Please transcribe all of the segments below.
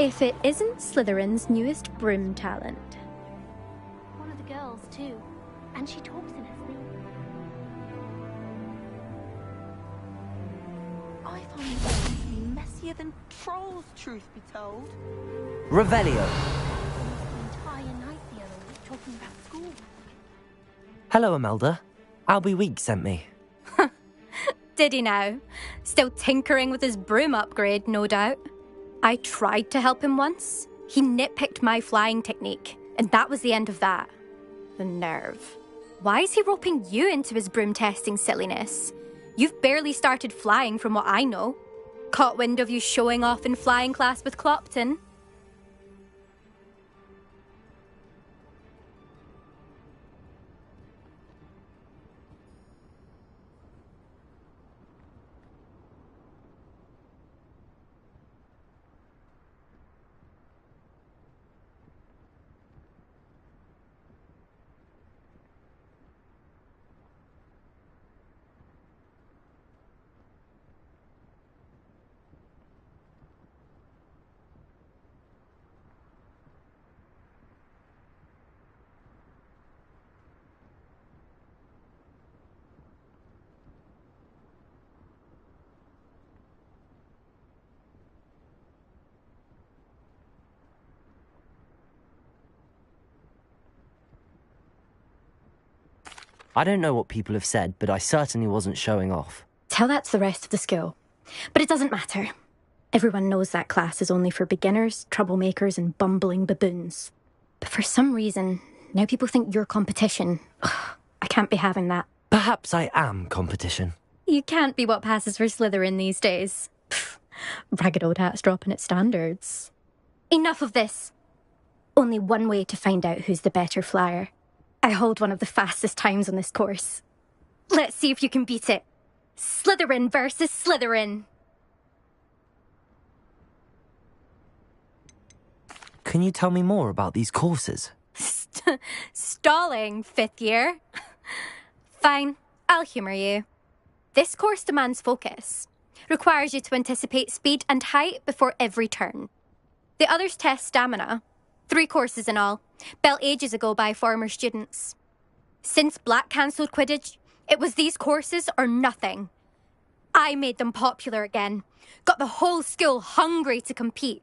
If it isn't Slytherin's newest broom talent. One of the girls, too. And she talks in her sleep. I find this to be messier than trolls, truth be told. Revelio. Almost the entire night the other week talking about school. Hello, Imelda. Albie Week sent me. Did he now? Still tinkering with his broom upgrade, no doubt. I tried to help him once. He nitpicked my flying technique, and that was the end of that. The nerve. Why is he roping you into his broom testing silliness? You've barely started flying from what I know. Caught wind of you showing off in flying class with Clopton. I don't know what people have said, but I certainly wasn't showing off. Tell that to the rest of the school. But it doesn't matter. Everyone knows that class is only for beginners, troublemakers, and bumbling baboons. But for some reason, now people think you're competition. Ugh, I can't be having that. Perhaps I am competition. You can't be what passes for Slytherin these days. Pfft, ragged old hat's dropping its standards. Enough of this. Only one way to find out who's the better flyer. I hold one of the fastest times on this course. Let's see if you can beat it. Slytherin versus Slytherin. Can you tell me more about these courses? Stalling, fifth year. Fine, I'll humour you. This course demands focus. Requires you to anticipate speed and height before every turn. The others test stamina. 3 courses in all, built ages ago by former students. Since Black cancelled Quidditch, it was these courses or nothing. I made them popular again, got the whole school hungry to compete.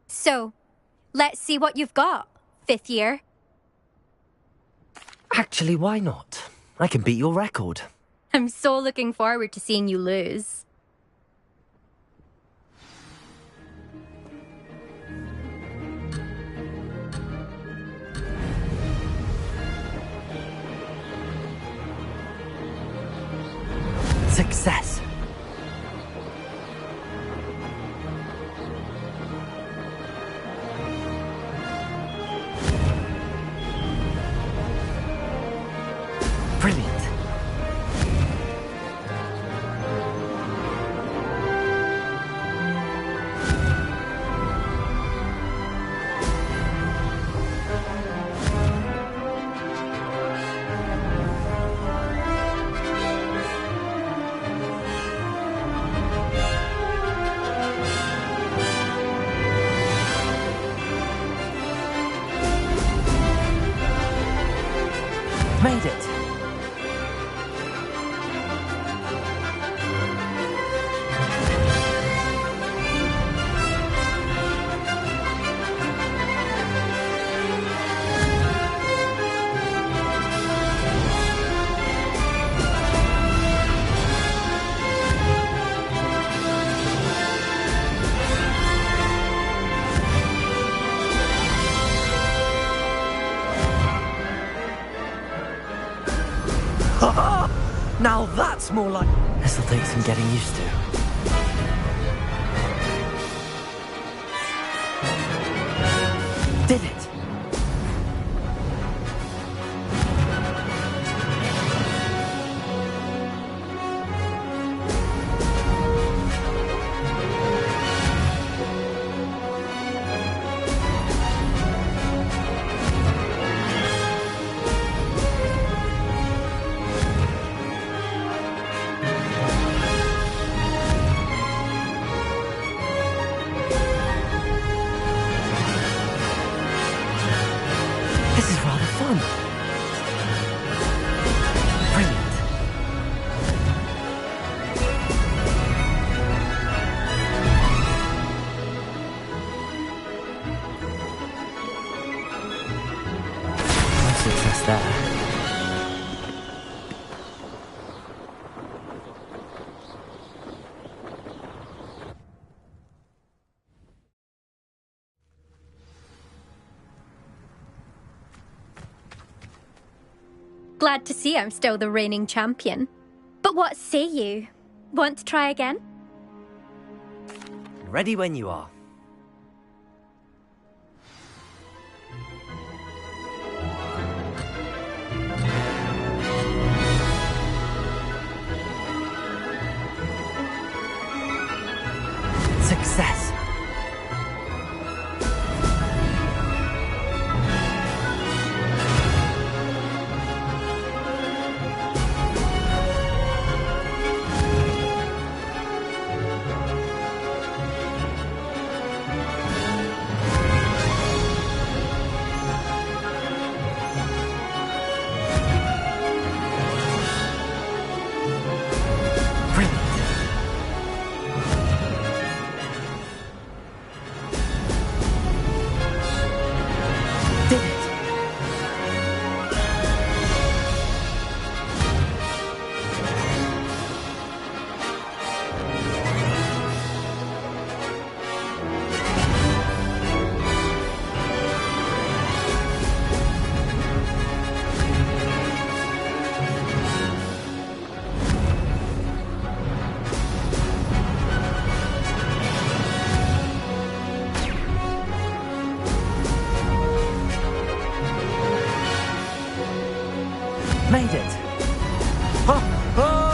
So, let's see what you've got, fifth year. Actually, why not? I can beat your record. I'm so looking forward to seeing you lose. Success. Brilliant. Made it. Now that's more like... This'll take some getting used to. Did it! This is rather fun. Brilliant. No success there. Glad to see I'm still the reigning champion. But what say you? Want to try again? Ready when you are. Success. Made it! Ha! Ha!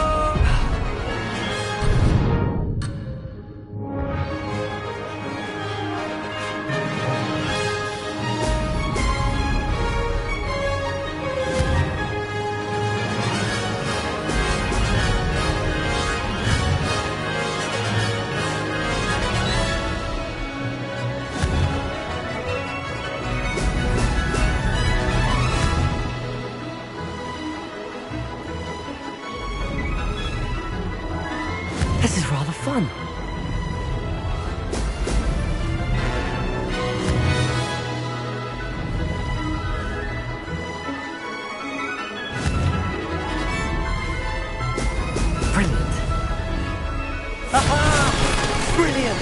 This is rather fun. Brilliant. Aha! Brilliant!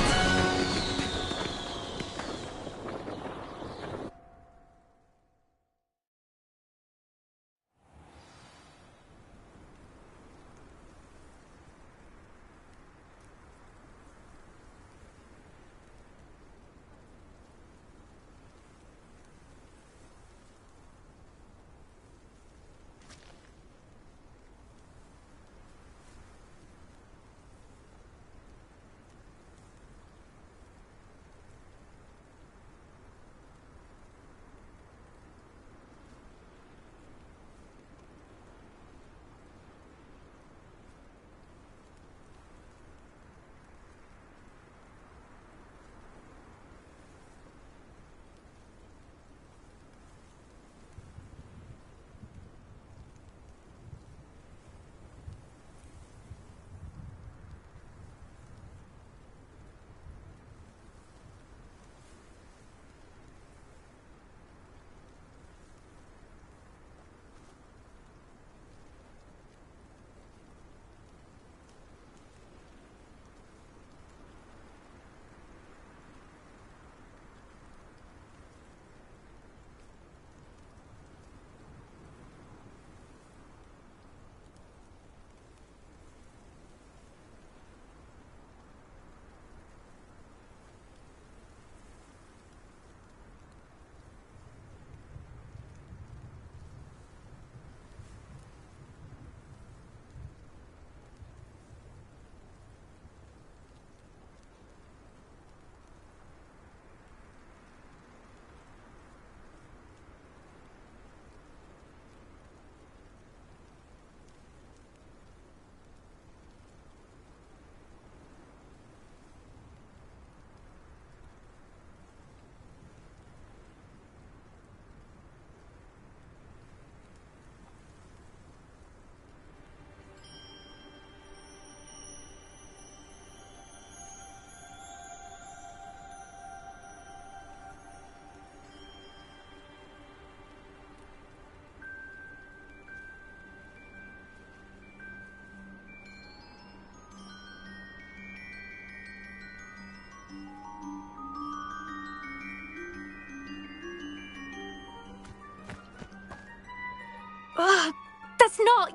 Ugh, that's not...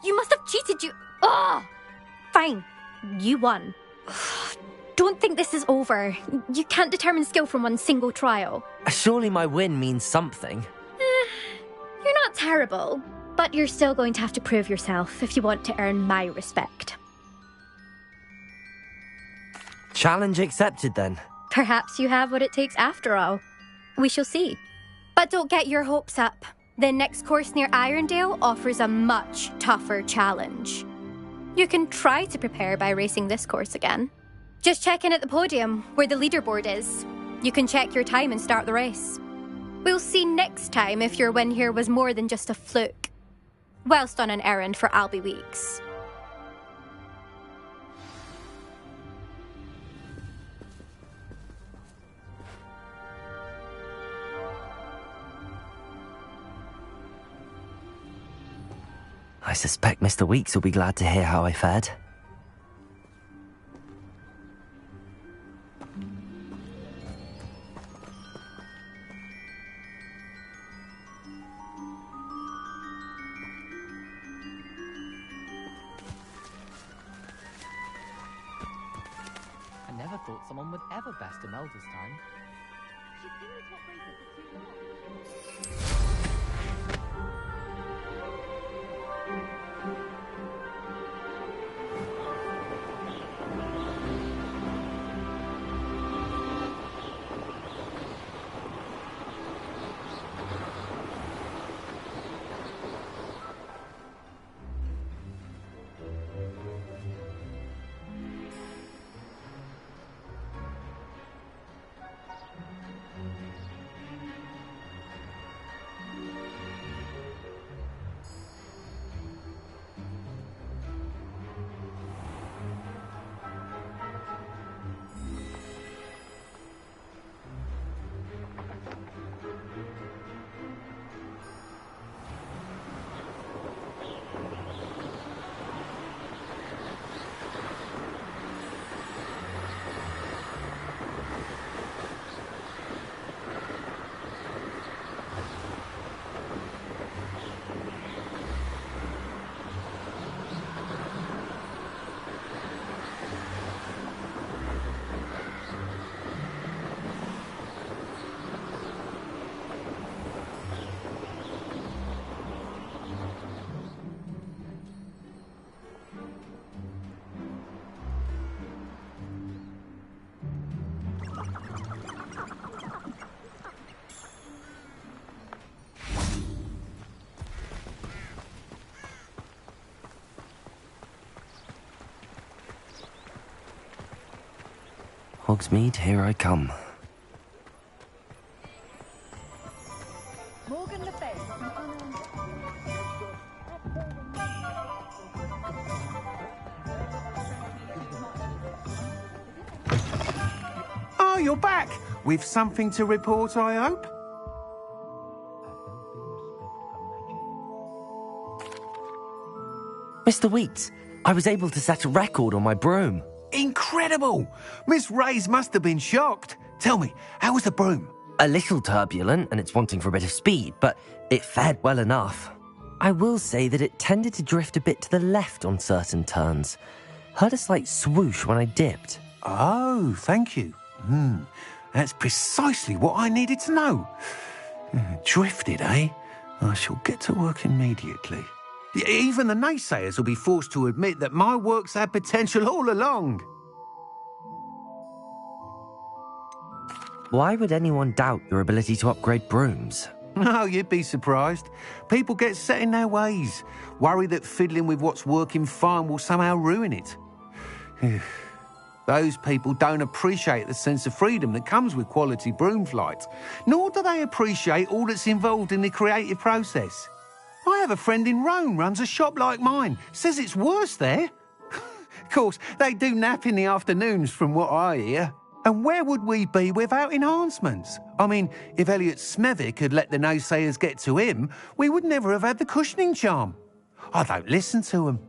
You must have cheated, you... Ugh! Fine. You won. Don't think this is over. You can't determine skill from one single trial. Surely my win means something. You're not terrible, but you're still going to have to prove yourself if you want to earn my respect. Challenge accepted then. Perhaps you have what it takes after all. We shall see. But don't get your hopes up. The next course near Irondale offers a much tougher challenge. You can try to prepare by racing this course again. Just check in at the podium, where the leaderboard is. You can check your time and start the race. We'll see next time if your win here was more than just a fluke. Whilst on an errand for Albie Weeks. I suspect Mr. Weeks will be glad to hear how I fared. I never thought someone would ever best Imelda's time. She's been the top racer for too long. Hogsmeade, here I come. Oh, you're back! With something to report, I hope? Mr. Weeks, I was able to set a record on my broom. Incredible! Miss Reyes must have been shocked. Tell me, how was the broom? A little turbulent, and it's wanting for a bit of speed, but it fared well enough. I will say that it tended to drift a bit to the left on certain turns. Heard a slight swoosh when I dipped. Oh, thank you. That's precisely what I needed to know. Drifted, eh? I shall get to work immediately. Even the naysayers will be forced to admit that my work's had potential all along. Why would anyone doubt your ability to upgrade brooms? No, you'd be surprised. People get set in their ways, worry that fiddling with what's working fine will somehow ruin it. Those people don't appreciate the sense of freedom that comes with quality broom flight, nor do they appreciate all that's involved in the creative process. I have a friend in Rome runs a shop like mine, says it's worse there. Of course, they do nap in the afternoons from what I hear. And where would we be without enhancements? I mean, if Elliot Smethwick had let the naysayers get to him, we would never have had the cushioning charm. I don't listen to them.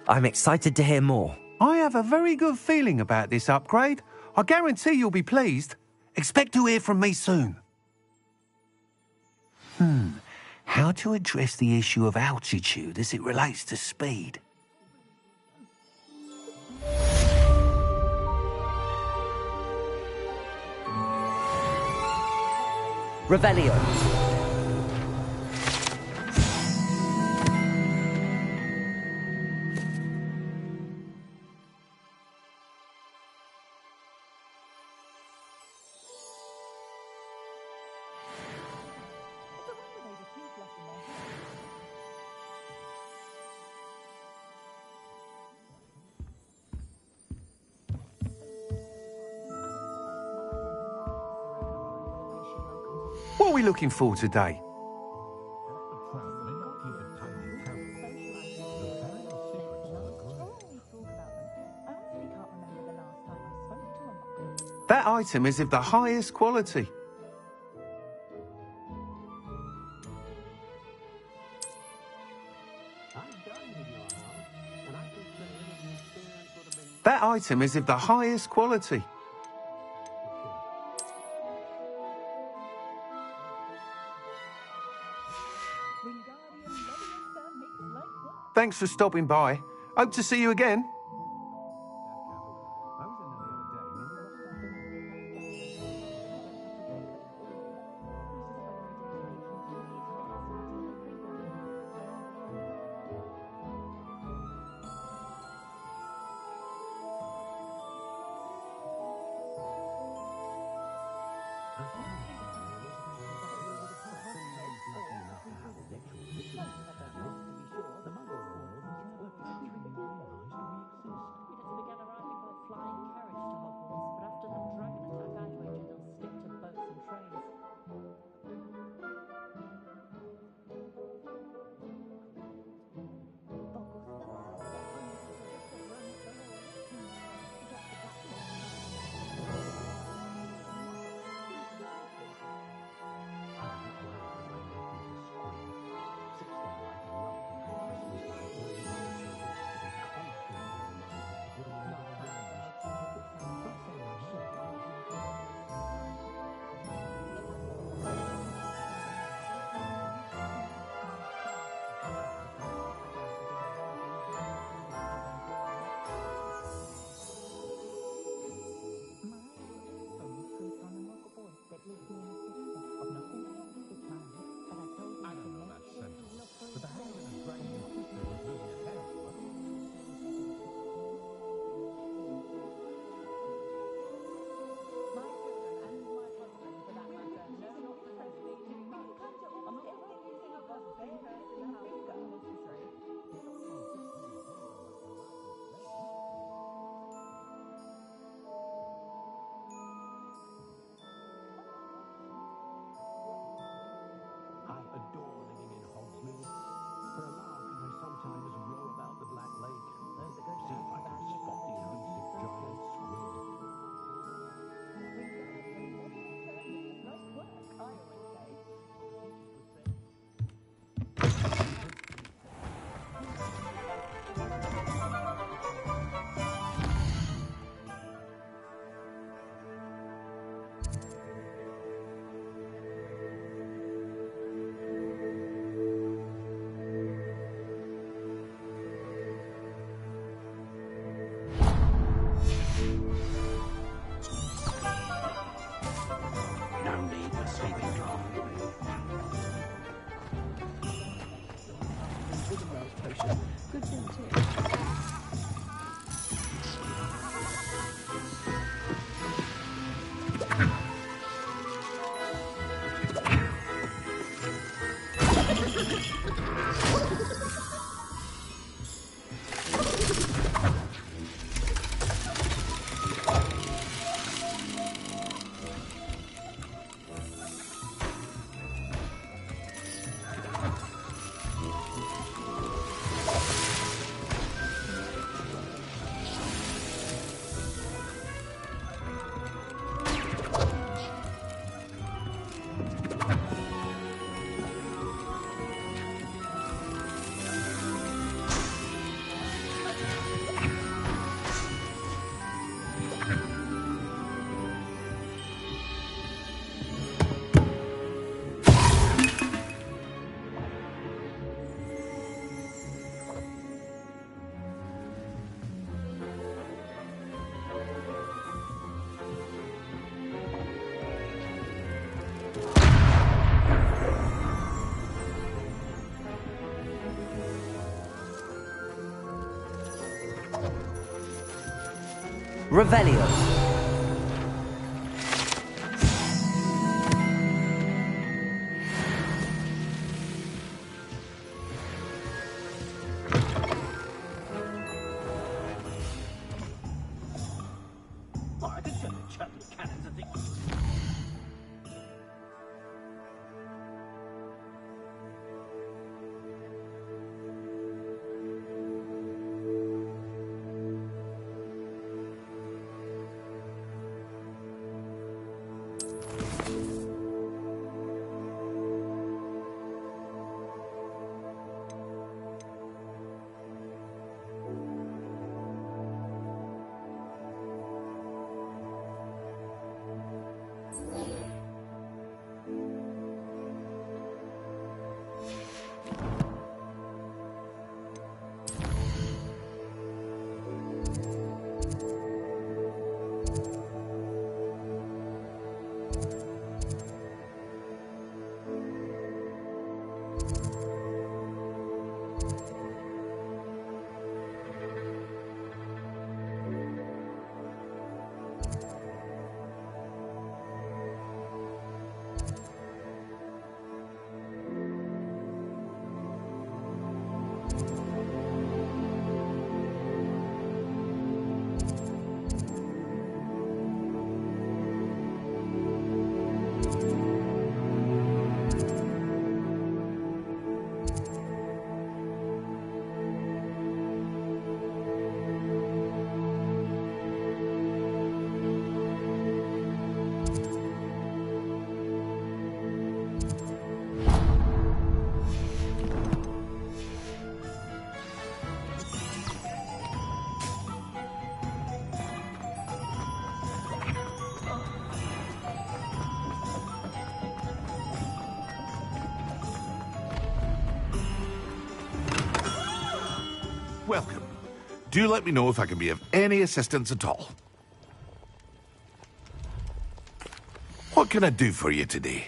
I'm excited to hear more. I have a very good feeling about this upgrade. I guarantee you'll be pleased. Expect to hear from me soon. How to address the issue of altitude as it relates to speed? Revelio. What are we looking for today? That item is of the highest quality. That item is of the highest quality. Thanks for stopping by. Hope to see you again. Revelio. Welcome. Do let me know if I can be of any assistance at all. What can I do for you today?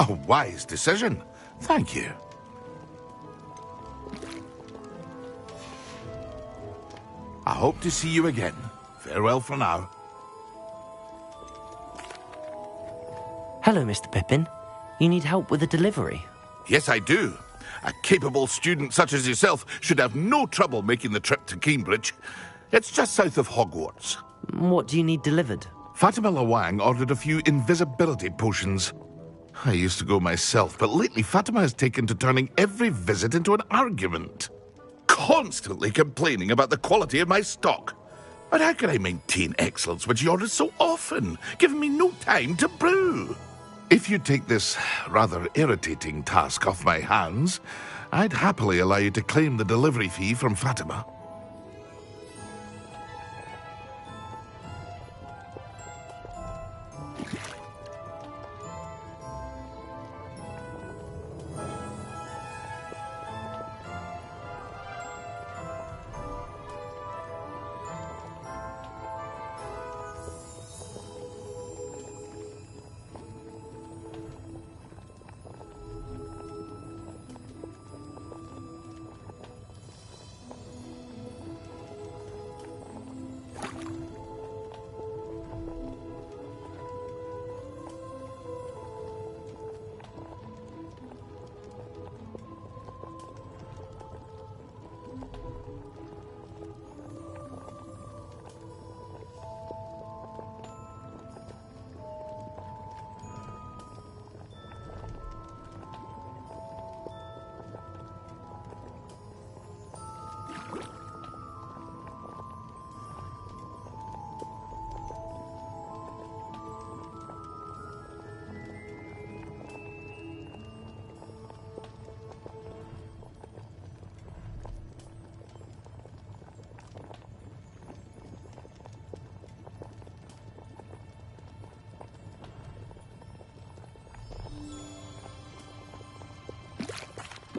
A wise decision. Thank you. I hope to see you again. Farewell for now. Hello, Mr. Pippin. You need help with a delivery? Yes, I do. A capable student such as yourself should have no trouble making the trip to Cambridge. It's just south of Hogwarts. What do you need delivered? Fatima Lawang ordered a few invisibility potions. I used to go myself, but lately Fatima has taken to turning every visit into an argument. Constantly complaining about the quality of my stock. But how can I maintain excellence when she orders so often, giving me no time to brew? If you take this rather irritating task off my hands, I'd happily allow you to claim the delivery fee from Fatima.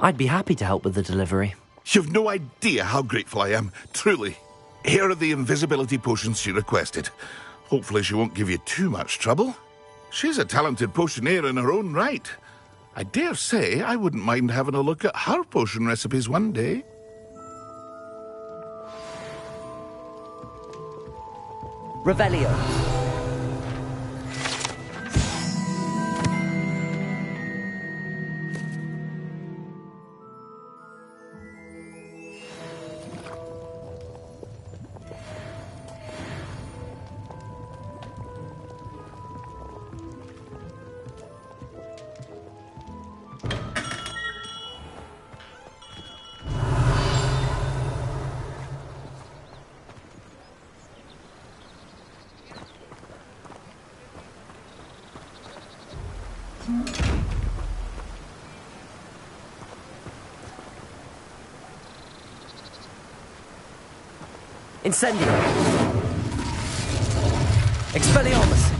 I'd be happy to help with the delivery. You've no idea how grateful I am, truly. Here are the invisibility potions she requested. Hopefully she won't give you too much trouble. She's a talented potioneer in her own right. I dare say I wouldn't mind having a look at her potion recipes one day. Revelio. Incendio. Expelliarmus.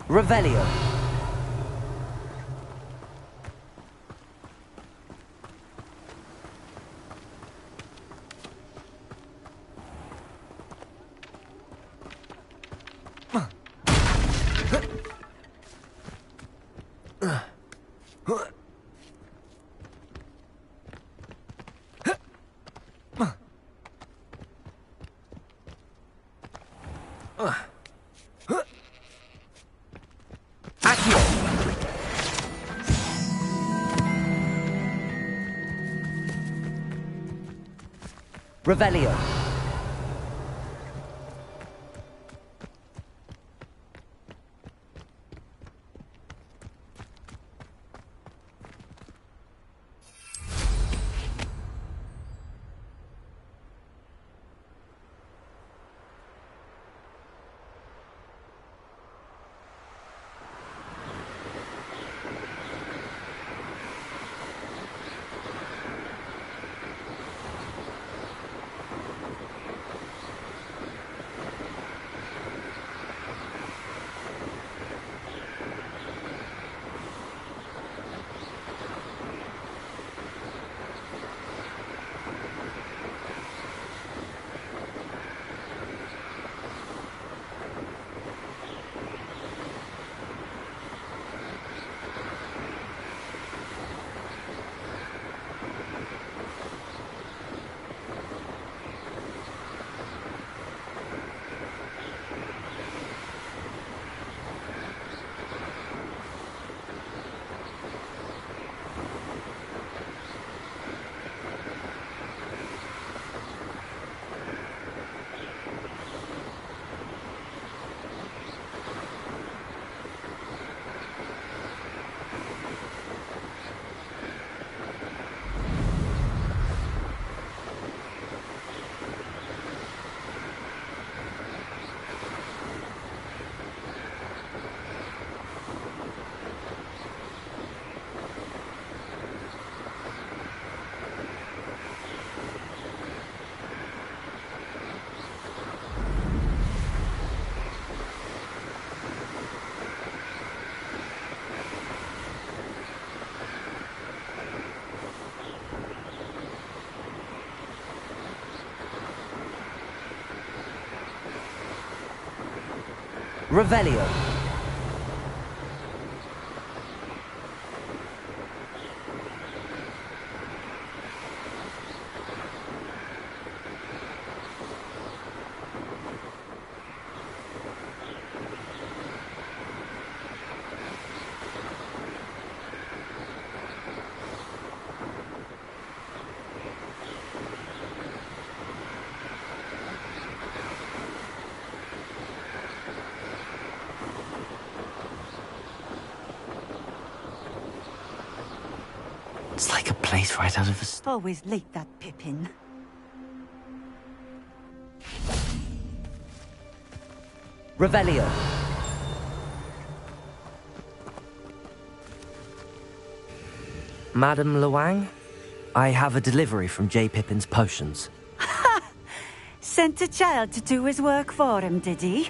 Revelio. Revelio. Revelio. It's like a place right out of a Always late, that Pippin. Revelio. Madame Luang, I have a delivery from J. Pippin's potions. Sent a child to do his work for him, did he?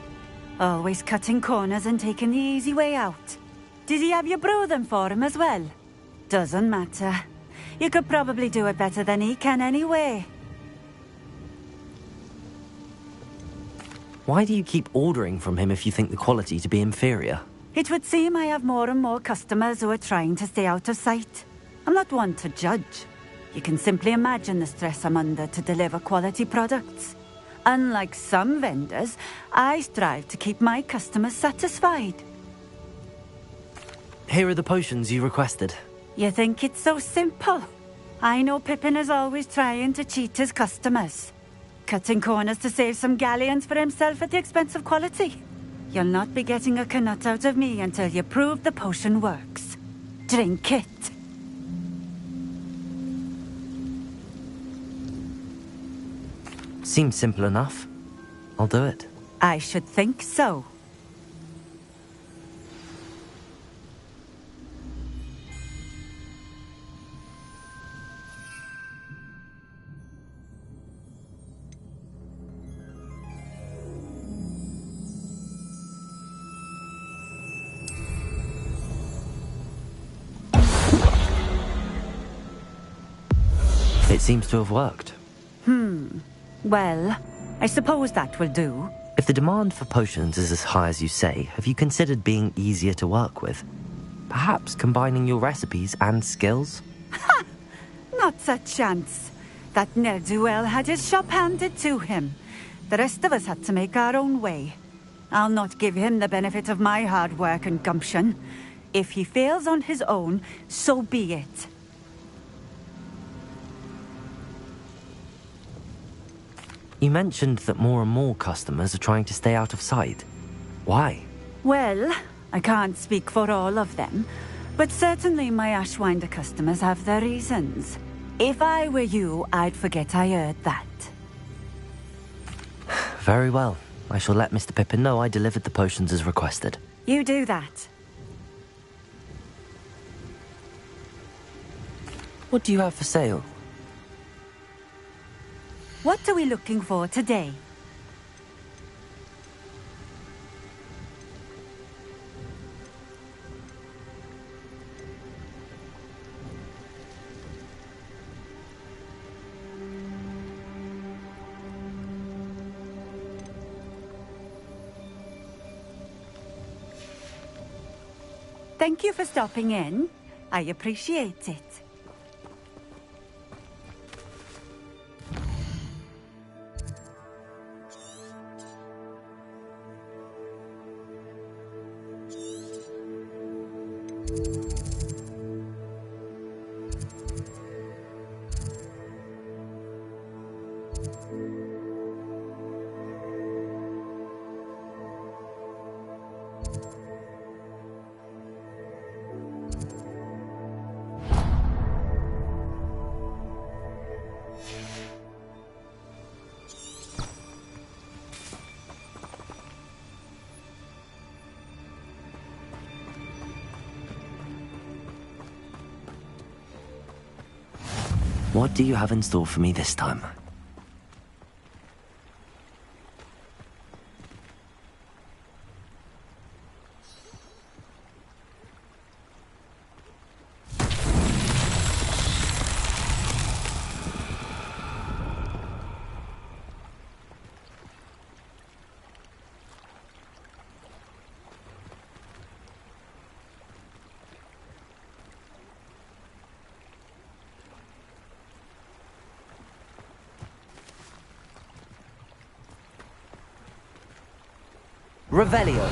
Always cutting corners and taking the easy way out. Did he have you brew them for him as well? Doesn't matter. You could probably do it better than he can anyway. Why do you keep ordering from him if you think the quality to be inferior? It would seem I have more and more customers who are trying to stay out of sight. I'm not one to judge. You can simply imagine the stress I'm under to deliver quality products. Unlike some vendors, I strive to keep my customers satisfied. Here are the potions you requested. You think it's so simple? I know Pippin is always trying to cheat his customers. Cutting corners to save some galleons for himself at the expense of quality. You'll not be getting a canut out of me until you prove the potion works. Drink it. Seems simple enough. I'll do it. I should think so. It seems to have worked. Well, I suppose that will do. If the demand for potions is as high as you say, have you considered being easier to work with? Perhaps combining your recipes and skills? Not a chance. That ne'er-do-well had his shop handed to him. The rest of us had to make our own way. I'll not give him the benefit of my hard work and gumption. If he fails on his own, so be it. You mentioned that more and more customers are trying to stay out of sight. Why? Well, I can't speak for all of them, but certainly my Ashwinder customers have their reasons. If I were you, I'd forget I heard that. Very well. I shall let Mr. Pippin know I delivered the potions as requested. You do that. What do you have for sale? What are we looking for today? Thank you for stopping in. I appreciate it. What do you have in store for me this time? Revelio.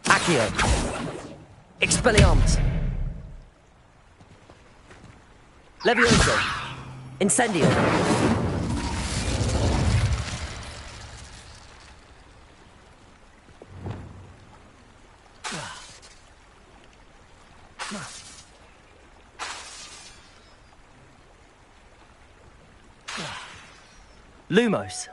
Accio. Expelliarmus. Levioso. Incendio. Lumos.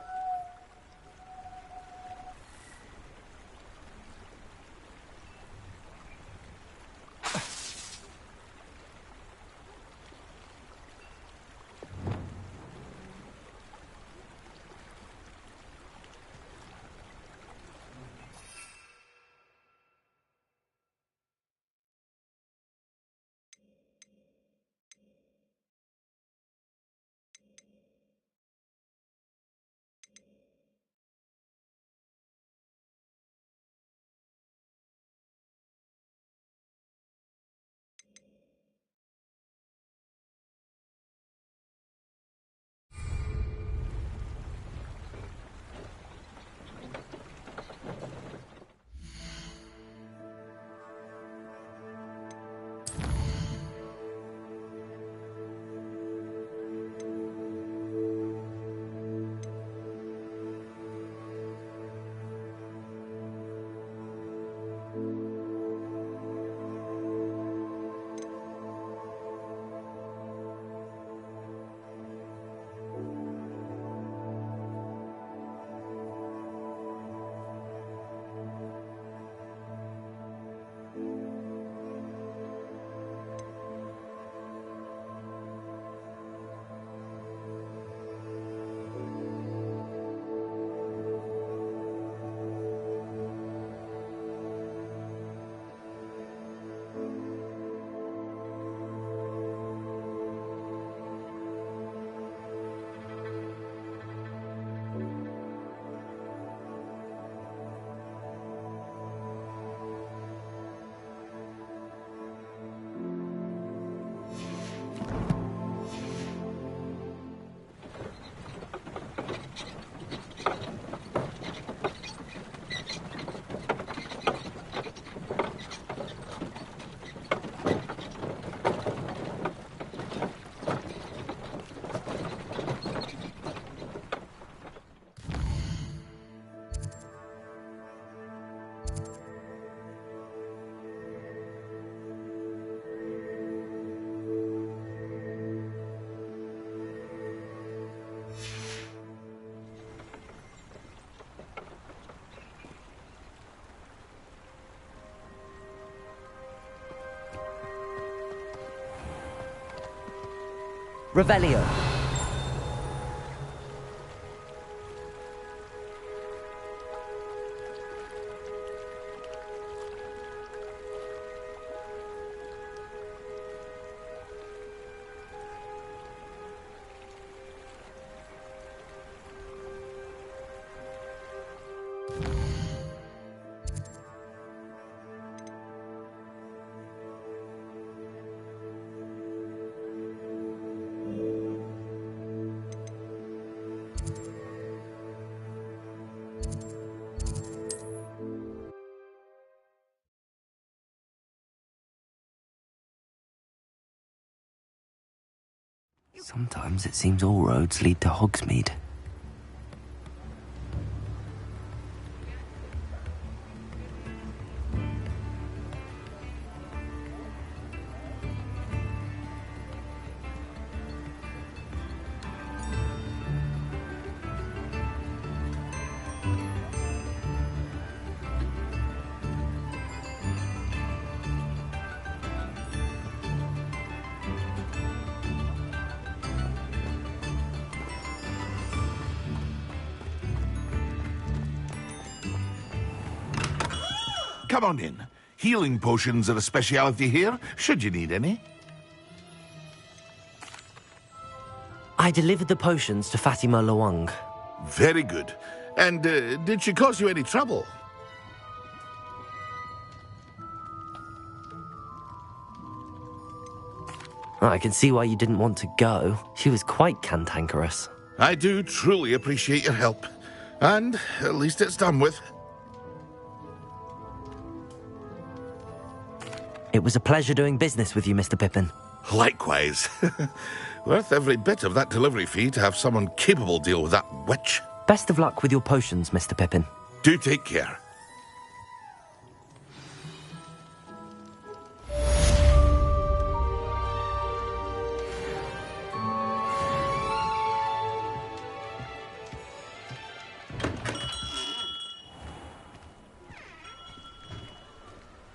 Revelio. Sometimes it seems all roads lead to Hogsmeade. Come on in. Healing potions are a speciality here, should you need any. I delivered the potions to Fatima Luang. Very good. And did she cause you any trouble? I can see why you didn't want to go. She was quite cantankerous. I do truly appreciate your help. And at least it's done with. It was a pleasure doing business with you, Mr. Pippin. Likewise. Worth every bit of that delivery fee to have someone capable deal with that witch. Best of luck with your potions, Mr. Pippin. Do take care.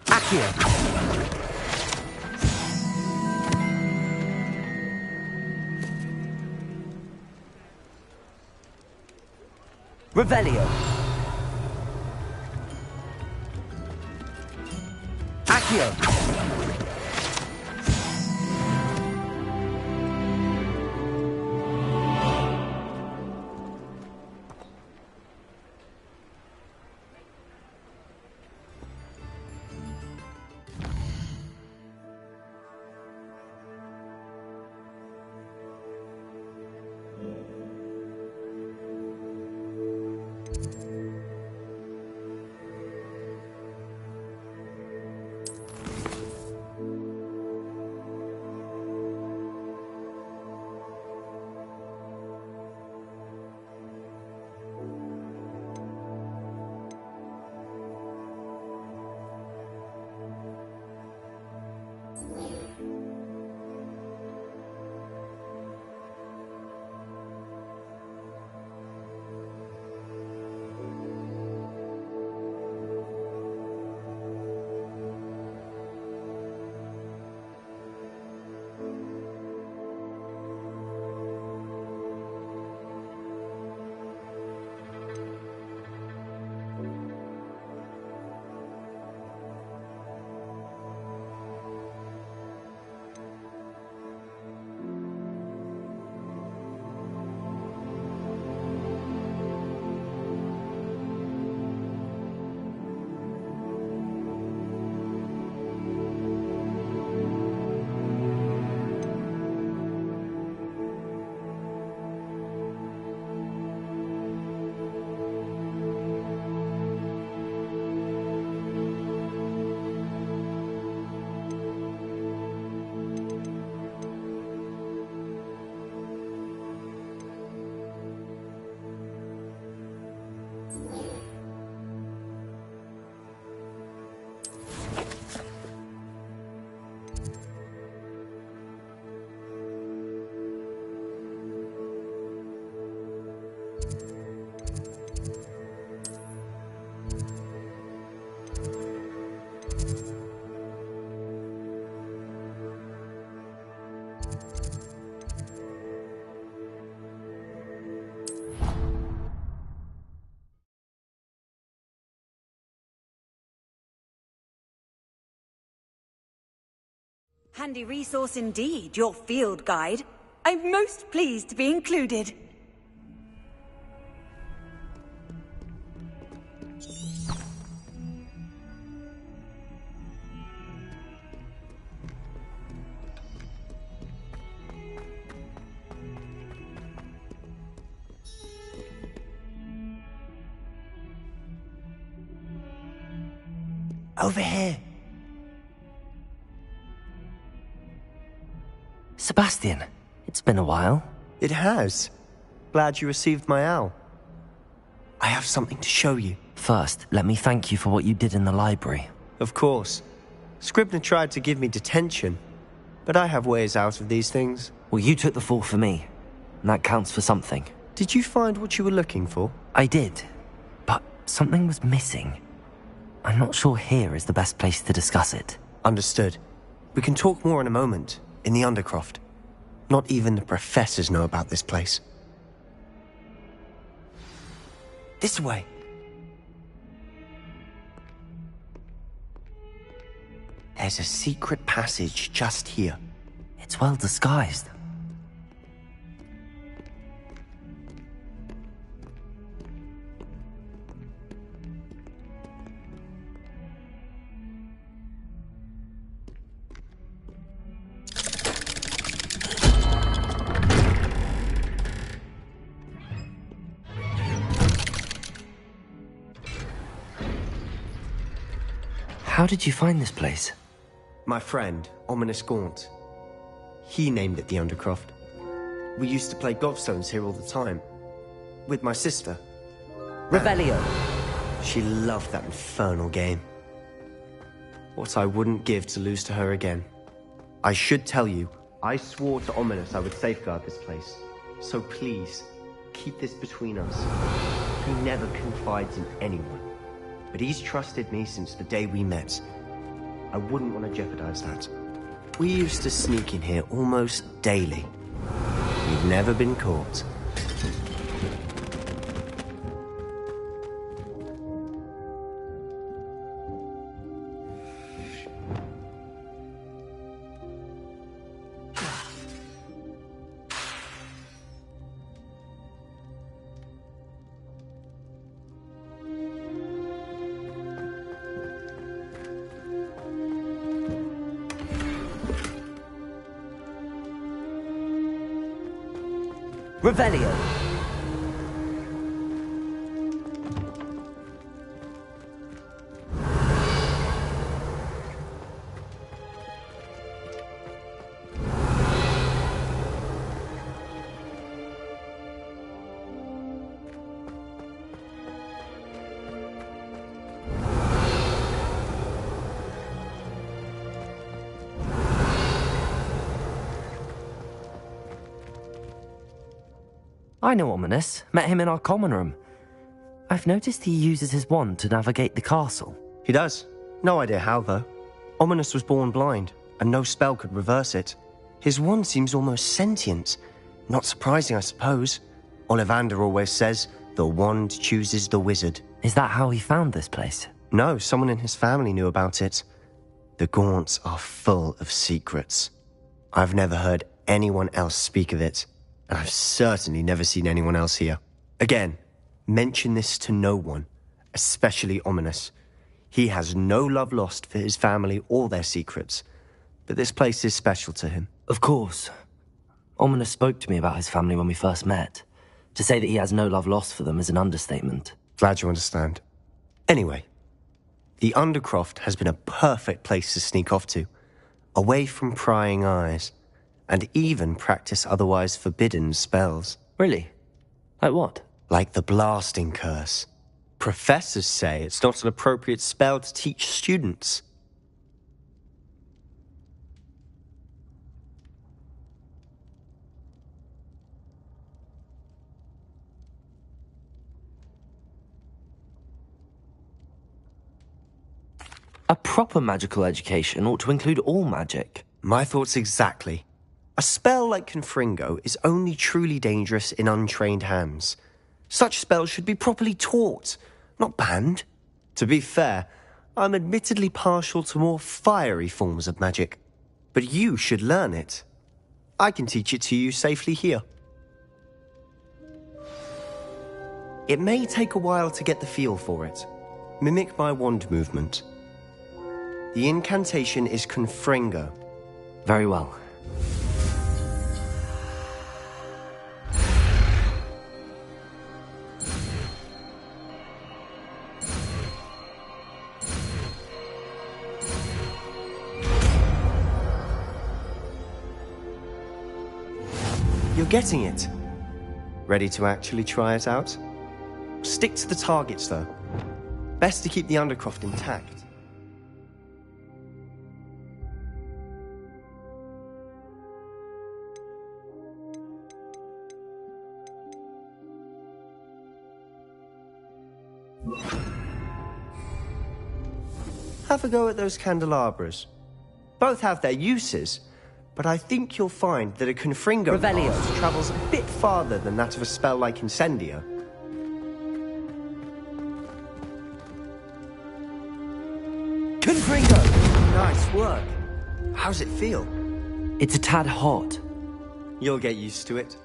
Accio! Revelio! Accio! Handy resource indeed, your field guide. I'm most pleased to be included. Over here. Sebastian, it's been a while. It has. Glad you received my owl. I have something to show you. First, let me thank you for what you did in the library. Of course. Scribner tried to give me detention, but I have ways out of these things. Well, you took the fall for me, and that counts for something. Did you find what you were looking for? I did, but something was missing. I'm not sure here is the best place to discuss it. Understood. We can talk more in a moment, in the Undercroft. Not even the professors know about this place. This way. There's a secret passage just here. It's well disguised. How did you find this place? My friend, Ominous Gaunt. He named it the Undercroft. We used to play gobstones here all the time. With my sister. Revelio! She loved that infernal game. What I wouldn't give to lose to her again. I should tell you, I swore to Ominous I would safeguard this place. So please, keep this between us. He never confides in anyone. But he's trusted me since the day we met. I wouldn't want to jeopardize that. We used to sneak in here almost daily. We've never been caught. Revelio! I know Ominous. Met him in our common room. I've noticed he uses his wand to navigate the castle. He does. No idea how, though. Ominous was born blind, and no spell could reverse it. His wand seems almost sentient. Not surprising, I suppose. Ollivander always says, the wand chooses the wizard. Is that how he found this place? No, someone in his family knew about it. The Gaunts are full of secrets. I've never heard anyone else speak of it. And I've certainly never seen anyone else here. Again, mention this to no one, especially Ominous. He has no love lost for his family or their secrets, but this place is special to him. Of course. Ominous spoke to me about his family when we first met. To say that he has no love lost for them is an understatement. Glad you understand. Anyway, the Undercroft has been a perfect place to sneak off to, away from prying eyes. And even practice otherwise forbidden spells. Really? Like what? Like the blasting curse. Professors say it's not an appropriate spell to teach students. A proper magical education ought to include all magic. My thoughts exactly. A spell like Confringo is only truly dangerous in untrained hands. Such spells should be properly taught, not banned. To be fair, I'm admittedly partial to more fiery forms of magic. But you should learn it. I can teach it to you safely here. It may take a while to get the feel for it. Mimic my wand movement. The incantation is Confringo. Very well. You're getting it. Ready to actually try it out? Stick to the targets, though. Best to keep the Undercroft intact. Have a go at those candelabras. Both have their uses, but I think you'll find that a Confringo blast travels a bit farther than that of a spell like Incendio. Confringo! Nice work. How's it feel? It's a tad hot. You'll get used to it.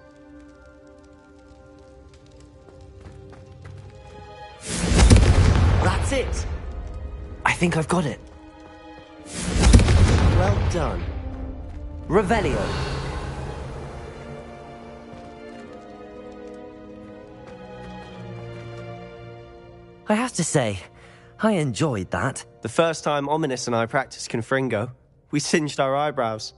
That's it! I think I've got it. Well done. Revelio. I have to say, I enjoyed that. The first time Ominous and I practiced Confringo, we singed our eyebrows.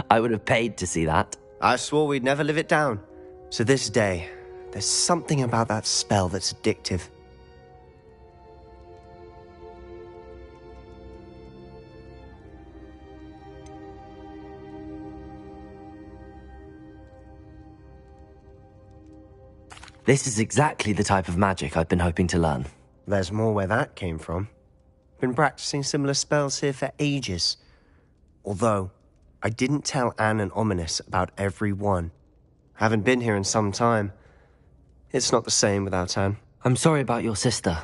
I would have paid to see that. I swore we'd never live it down. So this day, there's something about that spell that's addictive. This is exactly the type of magic I've been hoping to learn. There's more where that came from. Been practicing similar spells here for ages. Although, I didn't tell Anne and Ominous about every one. Haven't been here in some time. It's not the same without Anne. I'm sorry about your sister.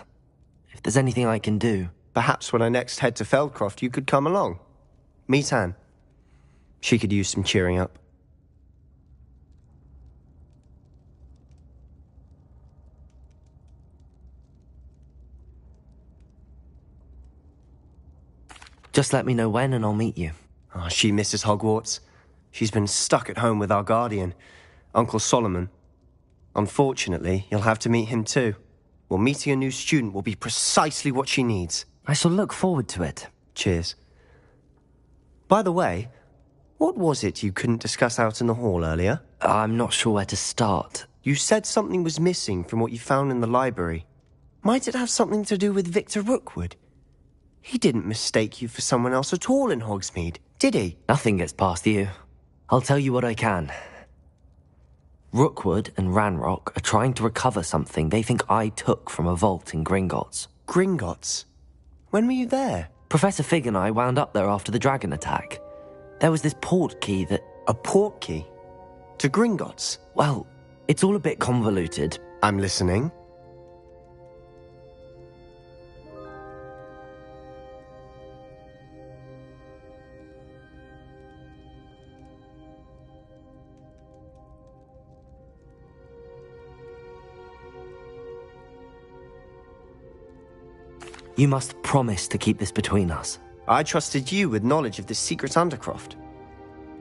If there's anything I can do... Perhaps when I next head to Feldcroft, you could come along. Meet Anne. She could use some cheering up. Just let me know when and I'll meet you. Oh, she misses Hogwarts. She's been stuck at home with our guardian, Uncle Solomon. Unfortunately, you'll have to meet him too. Well, meeting a new student will be precisely what she needs. I shall look forward to it. Cheers. By the way, what was it you couldn't discuss out in the hall earlier? I'm not sure where to start. You said something was missing from what you found in the library. Might it have something to do with Victor Rookwood? He didn't mistake you for someone else at all in Hogsmeade, did he? Nothing gets past you. I'll tell you what I can. Rookwood and Ranrock are trying to recover something they think I took from a vault in Gringotts. Gringotts? When were you there? Professor Fig and I wound up there after the dragon attack. There was this port key that... A port key? To Gringotts? Well, it's all a bit convoluted. I'm listening. You must promise to keep this between us. I trusted you with knowledge of this secret Undercroft.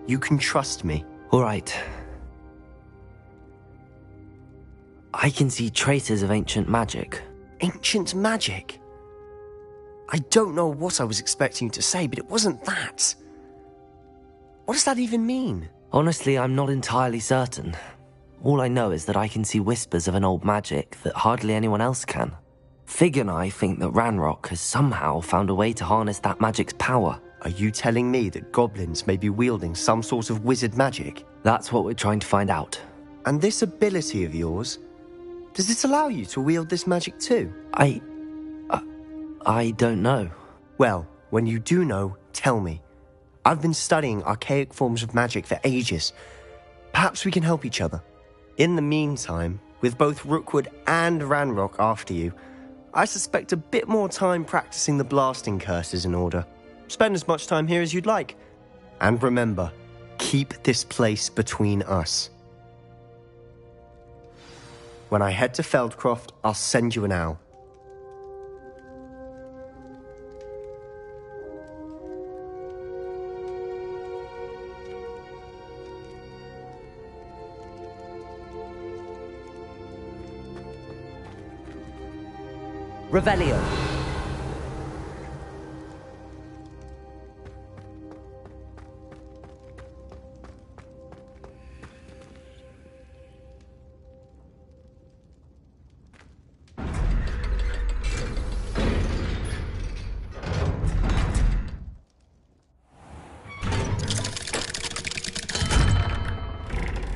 You can trust me. All right. I can see traces of ancient magic. Ancient magic? I don't know what I was expecting you to say, but it wasn't that. What does that even mean? Honestly, I'm not entirely certain. All I know is that I can see whispers of an old magic that hardly anyone else can. Fig and I think that Ranrock has somehow found a way to harness that magic's power. Are you telling me that goblins may be wielding some sort of wizard magic? That's what we're trying to find out. And this ability of yours, does it allow you to wield this magic too? I don't know. Well, when you do know, tell me. I've been studying archaic forms of magic for ages. Perhaps we can help each other. In the meantime, with both Rookwood and Ranrock after you, I suspect a bit more time practicing the blasting curse is in order. Spend as much time here as you'd like. And remember, keep this place between us. When I head to Feldcroft, I'll send you an owl. Revelio.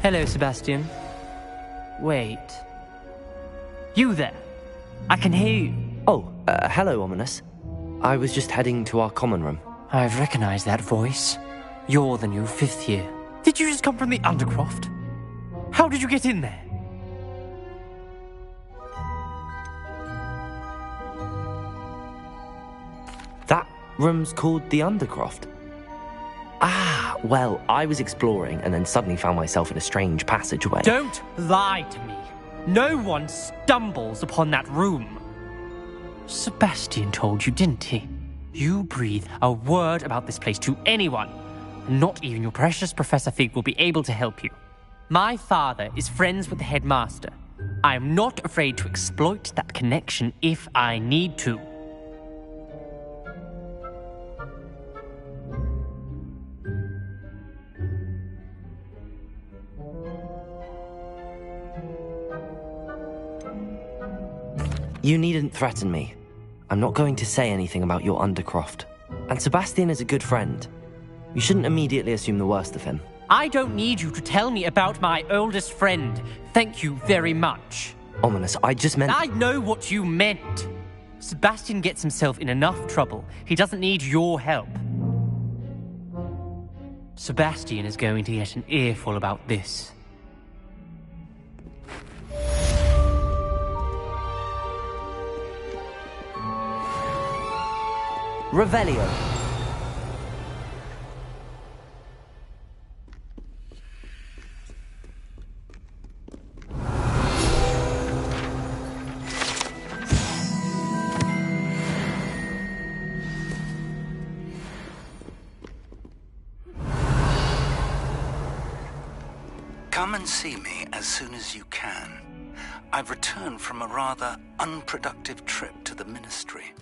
Hello, Sebastian. Wait. You there? I can hear you. Oh, hello, Ominous. I was just heading to our common room. I've recognized that voice. You're the new 5th year. Did you just come from the Undercroft? How did you get in there? That room's called the Undercroft. Ah, well, I was exploring and then suddenly found myself in a strange passageway. Don't lie to me. No one stumbles upon that room. Sebastian told you, didn't he? You breathe a word about this place to anyone, and not even your precious Professor Fig will be able to help you. My father is friends with the headmaster, I'm not afraid to exploit that connection if I need to. You needn't threaten me. I'm not going to say anything about your Undercroft. And Sebastian is a good friend. You shouldn't immediately assume the worst of him. I don't need you to tell me about my oldest friend. Thank you very much. Ominous, I just meant... I know what you meant. Sebastian gets himself in enough trouble. He doesn't need your help. Sebastian is going to get an earful about this. Revelio. Come and see me as soon as you can. I've returned from a rather unproductive trip to the Ministry.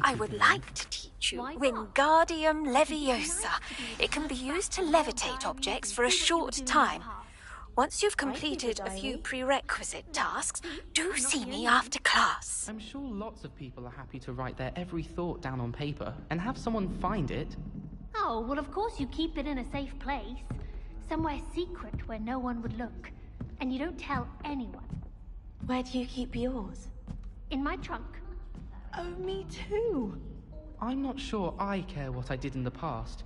I would like to teach you Wingardium Leviosa. It can be used to levitate objects for a short time. Once you've completed a few prerequisite tasks, do see me after class. I'm sure lots of people are happy to write their every thought down on paper and have someone find it. Oh, well, of course you keep it in a safe place. Somewhere secret where no one would look. And you don't tell anyone. Where do you keep yours? In my trunk. Oh, me too. I'm not sure I care what I did in the past.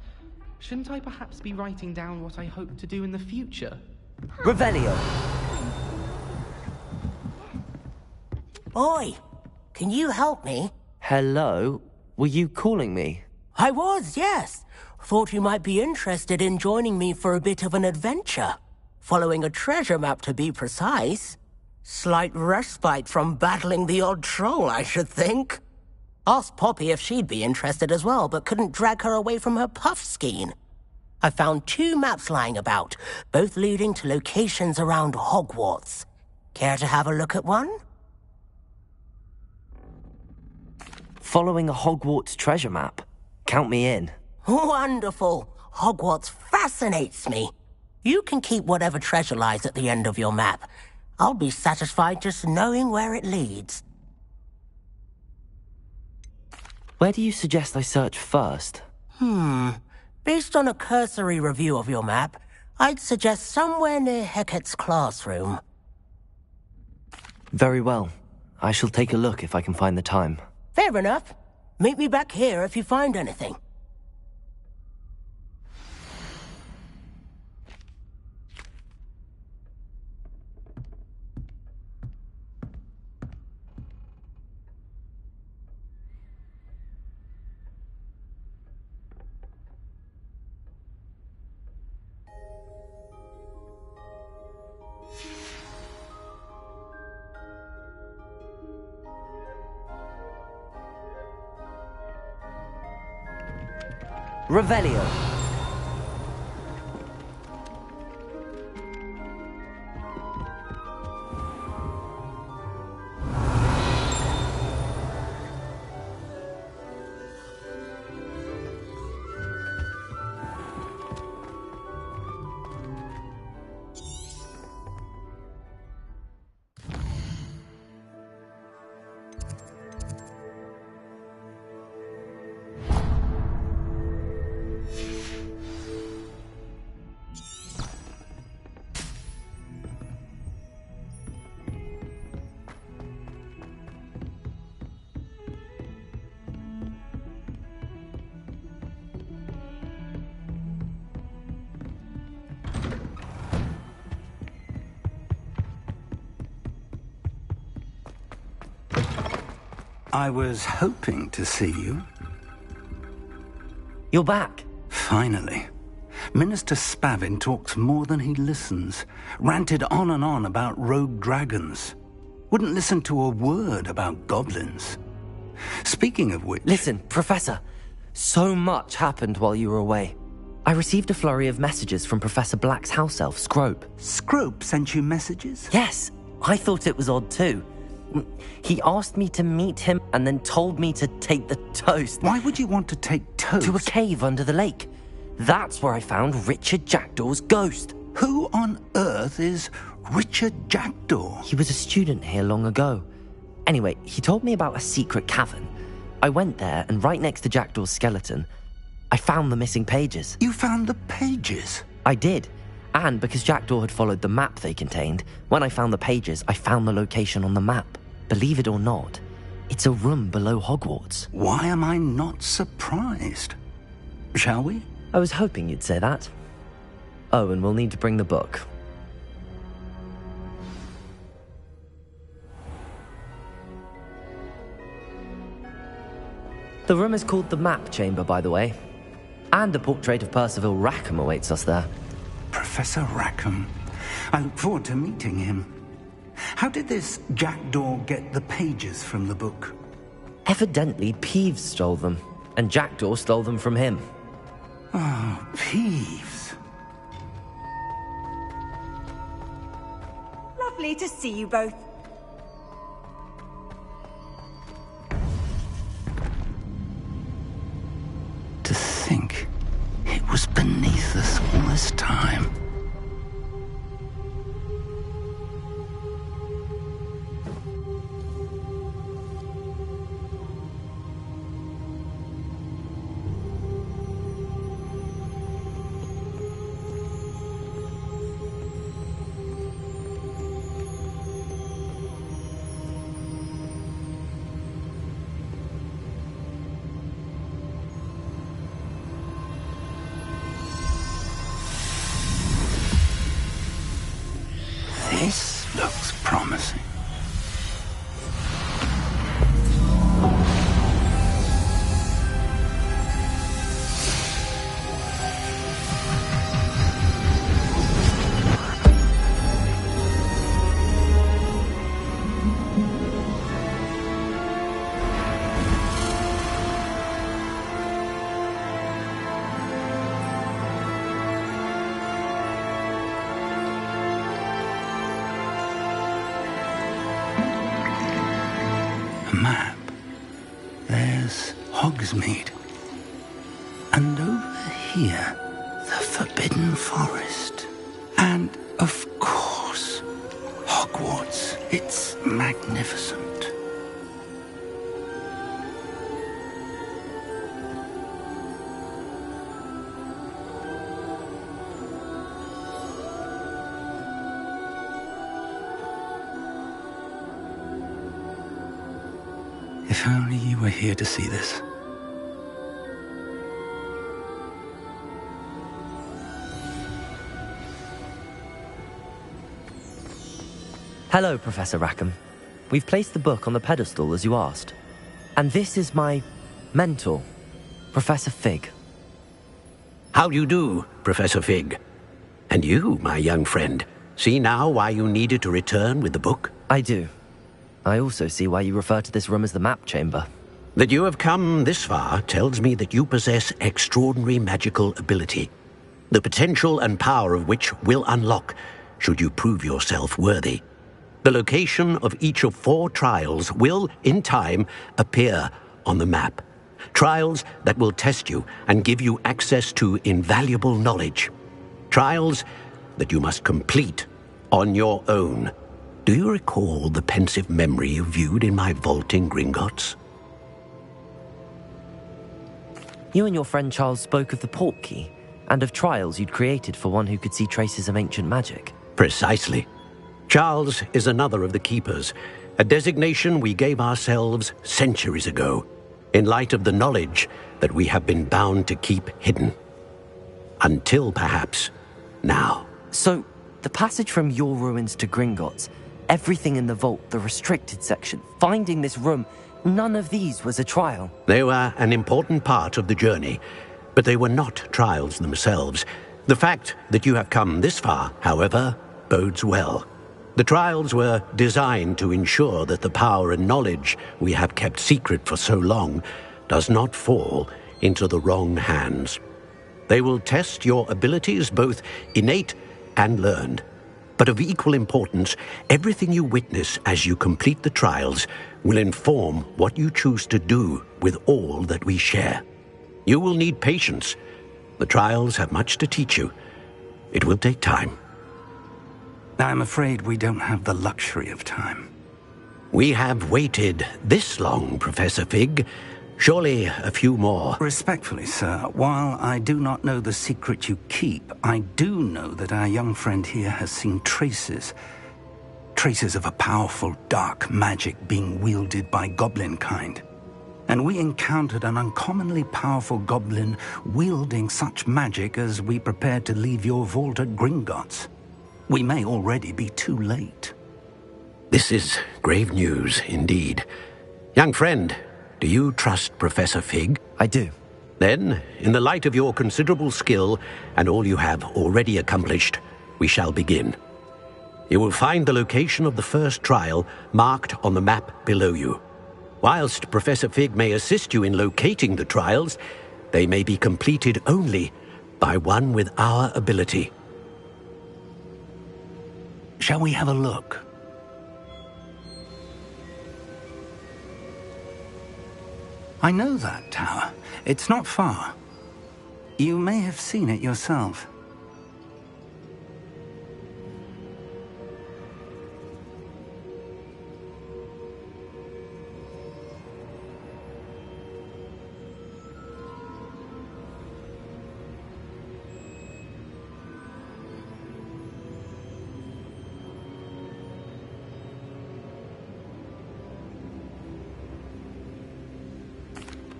Shouldn't I perhaps be writing down what I hope to do in the future? Revelio. Oi, can you help me? Hello? Were you calling me? I was, yes. Thought you might be interested in joining me for a bit of an adventure. Following a treasure map, to be precise. Slight respite from battling the odd troll, I should think. Asked Poppy if she'd be interested as well, but couldn't drag her away from her puff skein. I found 2 maps lying about, both leading to locations around Hogwarts. Care to have a look at one? Following a Hogwarts treasure map? Count me in. Wonderful. Hogwarts fascinates me. You can keep whatever treasure lies at the end of your map. I'll be satisfied just knowing where it leads. Where do you suggest I search first? Based on a cursory review of your map, I'd suggest somewhere near Hecat's classroom. Very well. I shall take a look if I can find the time. Fair enough. Meet me back here if you find anything. Revelio. I was hoping to see you. You're back. Finally. Minister Spavin talks more than he listens. Ranted on and on about rogue dragons. Wouldn't listen to a word about goblins. Speaking of which... Listen, Professor. So much happened while you were away. I received a flurry of messages from Professor Black's house elf, Scrope. Scrope sent you messages? Yes. I thought it was odd too. He asked me to meet him and then told me to take the toast. Why would you want to take toast? To a cave under the lake. That's where I found Richard Jackdaw's ghost. Who on earth is Richard Jackdaw? He was a student here long ago. Anyway, he told me about a secret cavern. I went there, and right next to Jackdaw's skeleton, I found the missing pages. You found the pages? I did. And because Jackdaw had followed the map they contained, when I found the pages, I found the location on the map. Believe it or not, it's a room below Hogwarts. Why am I not surprised? Shall we? I was hoping you'd say that. Oh, and we'll need to bring the book. The room is called the Map Chamber, by the way. And a portrait of Percival Rackham awaits us there. Professor Rackham. I look forward to meeting him. How did this Jackdaw get the pages from the book? Evidently, Peeves stole them, and Jackdaw stole them from him. Oh, Peeves. Lovely to see you both. To think it was beneath us all this time. This looks promising. Map. There's Hogsmeade. And over here, the Forbidden Forest. And, of course, Hogwarts. It's magnificent. If only you were here to see this. Hello, Professor Rackham. We've placed the book on the pedestal as you asked. And this is my mentor, Professor Fig. How do you do, Professor Fig? And you, my young friend, see now why you needed to return with the book? I do. I also see why you refer to this room as the Map Chamber. That you have come this far tells me that you possess extraordinary magical ability, the potential and power of which will unlock should you prove yourself worthy. The location of each of 4 trials will, in time, appear on the map. Trials that will test you and give you access to invaluable knowledge. Trials that you must complete on your own. Do you recall the pensive memory you viewed in my vault in Gringotts? You and your friend Charles spoke of the Portkey, and of trials you'd created for one who could see traces of ancient magic. Precisely. Charles is another of the Keepers, a designation we gave ourselves centuries ago, in light of the knowledge that we have been bound to keep hidden. Until, perhaps, now. So, the passage from your ruins to Gringotts, everything in the vault, the restricted section, finding this room, none of these was a trial. They were an important part of the journey, but they were not trials themselves. The fact that you have come this far, however, bodes well. The trials were designed to ensure that the power and knowledge we have kept secret for so long does not fall into the wrong hands. They will test your abilities, both innate and learned. But of equal importance, everything you witness as you complete the trials will inform what you choose to do with all that we share. You will need patience. The trials have much to teach you. It will take time. I'm afraid we don't have the luxury of time. We have waited this long, Professor Fig. Surely a few more. Respectfully, sir, while I do not know the secret you keep, I do know that our young friend here has seen traces of a powerful dark magic being wielded by goblin kind. And we encountered an uncommonly powerful goblin wielding such magic as we prepared to leave your vault at Gringotts. We may already be too late. This is grave news indeed. Young friend, do you trust Professor Fig? I do. Then, in the light of your considerable skill and all you have already accomplished, we shall begin. You will find the location of the first trial marked on the map below you. Whilst Professor Fig may assist you in locating the trials, they may be completed only by one with our ability. Shall we have a look? I know that tower. It's not far. You may have seen it yourself.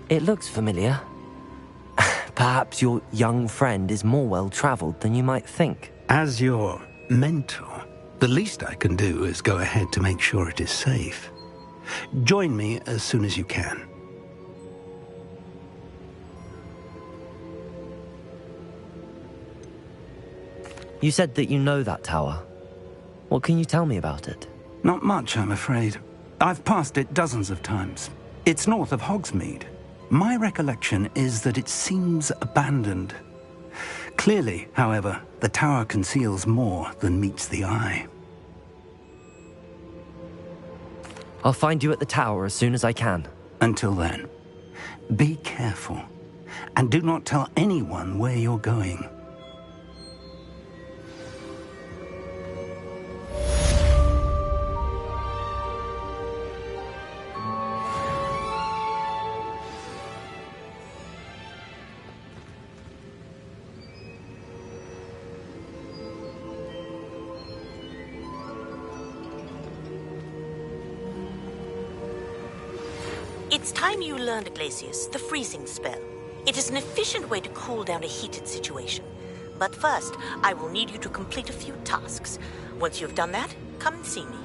It looks familiar. Perhaps your young friend is more well-traveled than you might think. As your mentor, the least I can do is go ahead to make sure it is safe. Join me as soon as you can. You said that you know that tower. What can you tell me about it? Not much, I'm afraid. I've passed it dozens of times. It's north of Hogsmeade. My recollection is that it seems abandoned. Clearly, however, the tower conceals more than meets the eye. I'll find you at the tower as soon as I can. Until then, be careful, and do not tell anyone where you're going. It's time you learned, Glacius, the freezing spell. It is an efficient way to cool down a heated situation. But first, I will need you to complete a few tasks. Once you've done that, come and see me.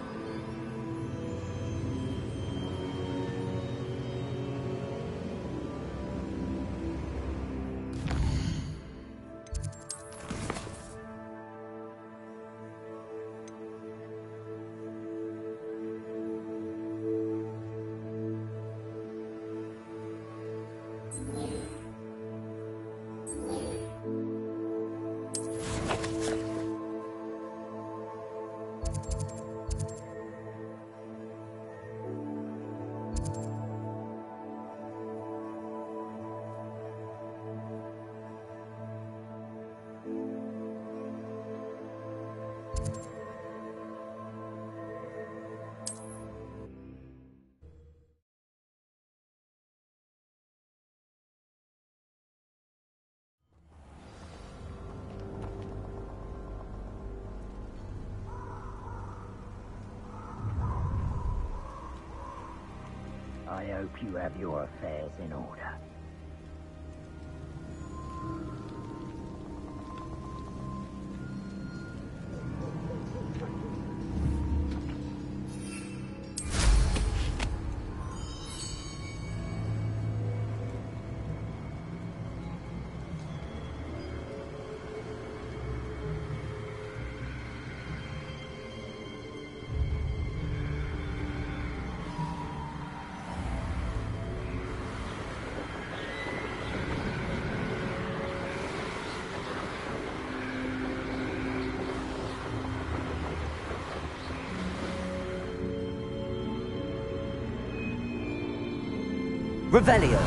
I hope you have your affairs in order. Revelio.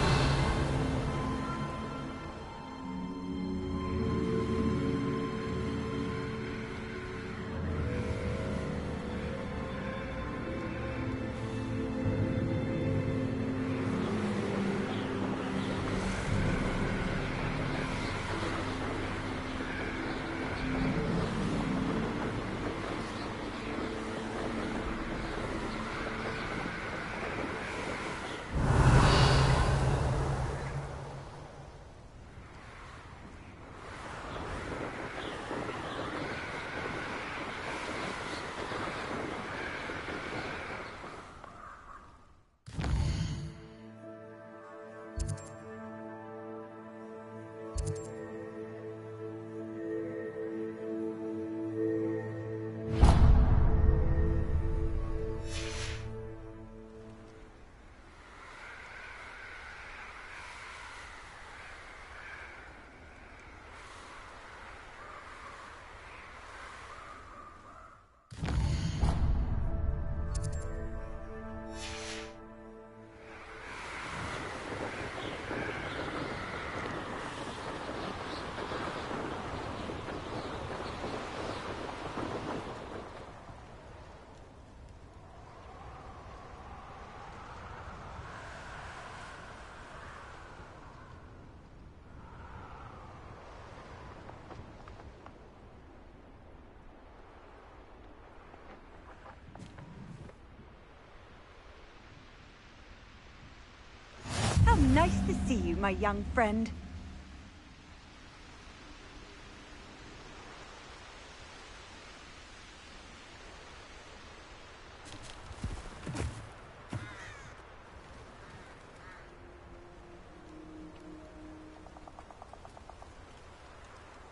How nice to see you, my young friend.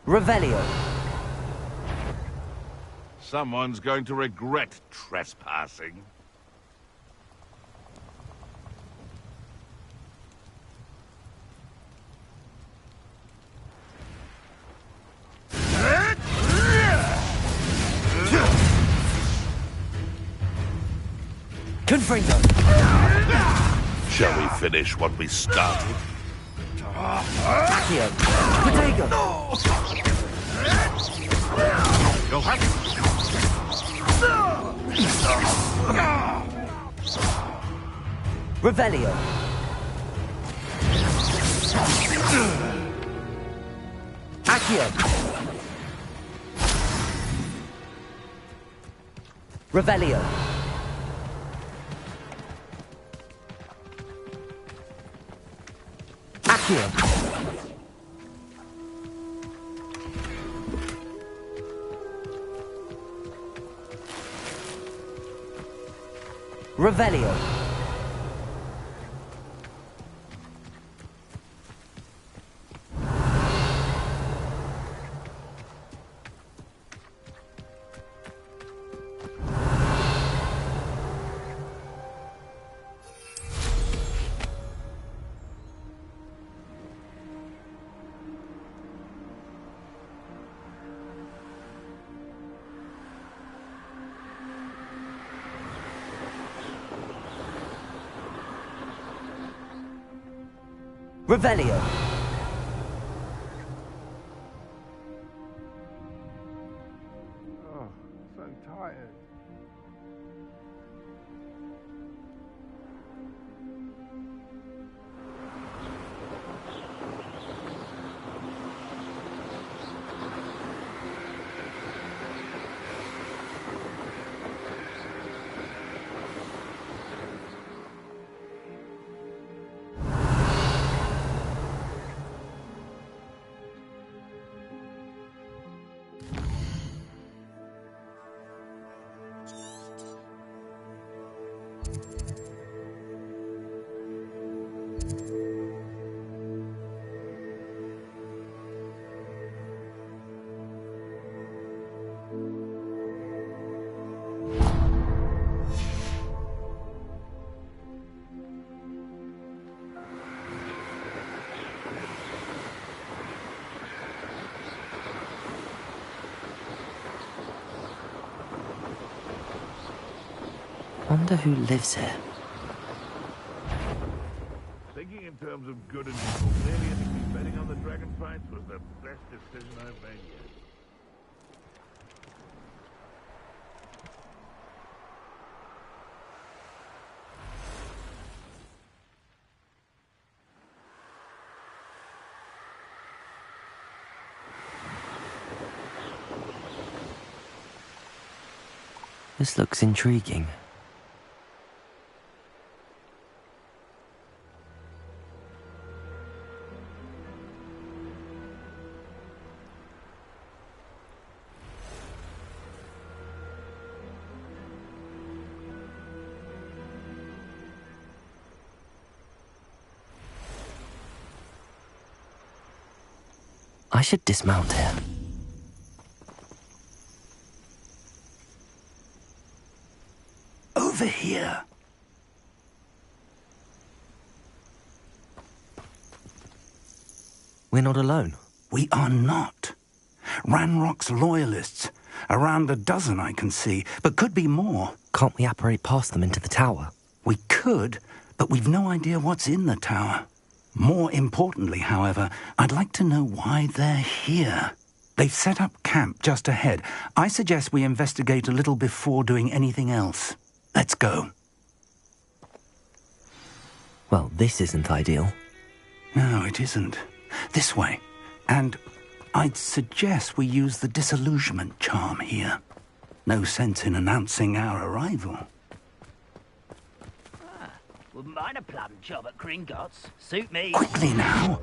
Revelio. Someone's going to regret trespassing. Confringo. Shall we finish what we started? Accio. Protego. Go have it. Revelio. Accio. Revelio. Accio. Revelio. Revelio. Oh, so tired. Wonder who lives here. Think good and evil. Clearly, I think betting on the dragon fights was the best decision I've made yet. This looks intriguing. I should dismount here. Over here. We're not alone. We are not. Ranrock's loyalists. Around a dozen I can see, but could be more. Can't we apparate past them into the tower? We could, but we've no idea what's in the tower. More importantly, however, I'd like to know why they're here. They've set up camp just ahead. I suggest we investigate a little before doing anything else. Let's go. Well, this isn't ideal. No, it isn't. This way. And I'd suggest we use the disillusionment charm here. No sense in announcing our arrival. Wouldn't mind a plum job at Gringotts. Suit me. Quickly now.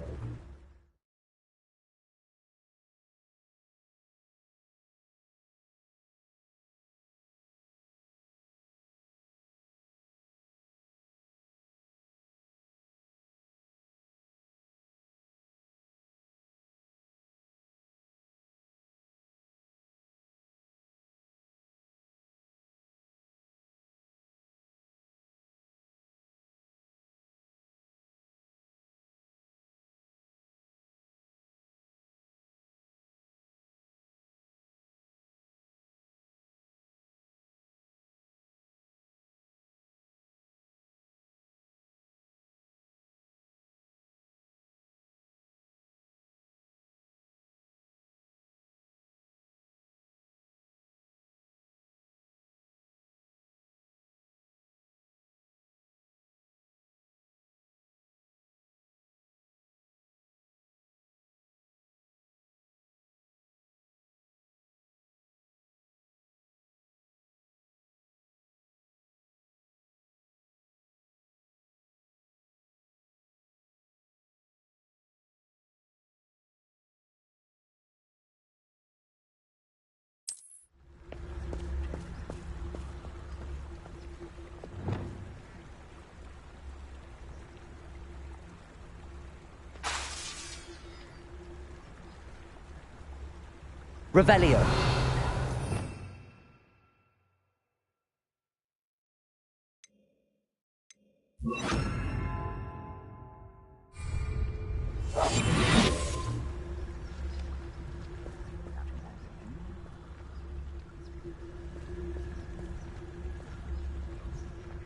Revelio.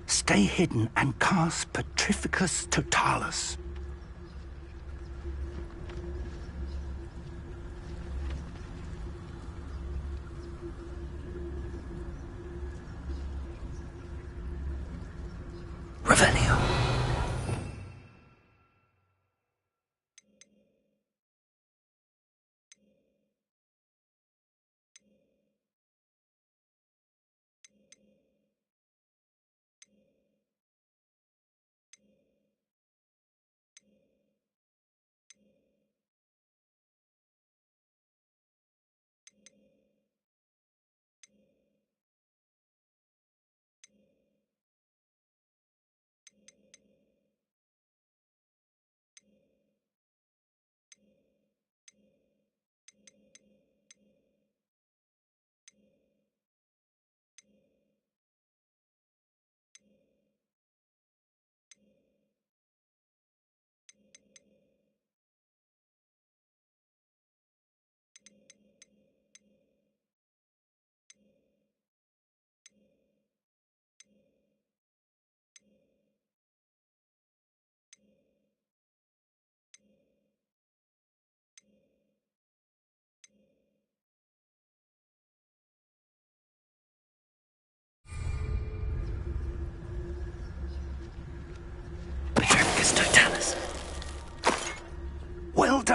Stay hidden and cast Petrificus Totalis. Revelio.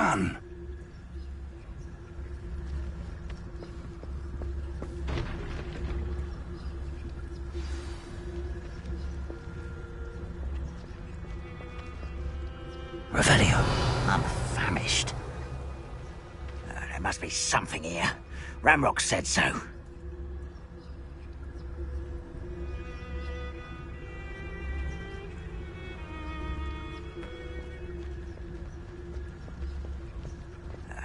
done. Revelio. I'm famished. There must be something here. Ramrock said so.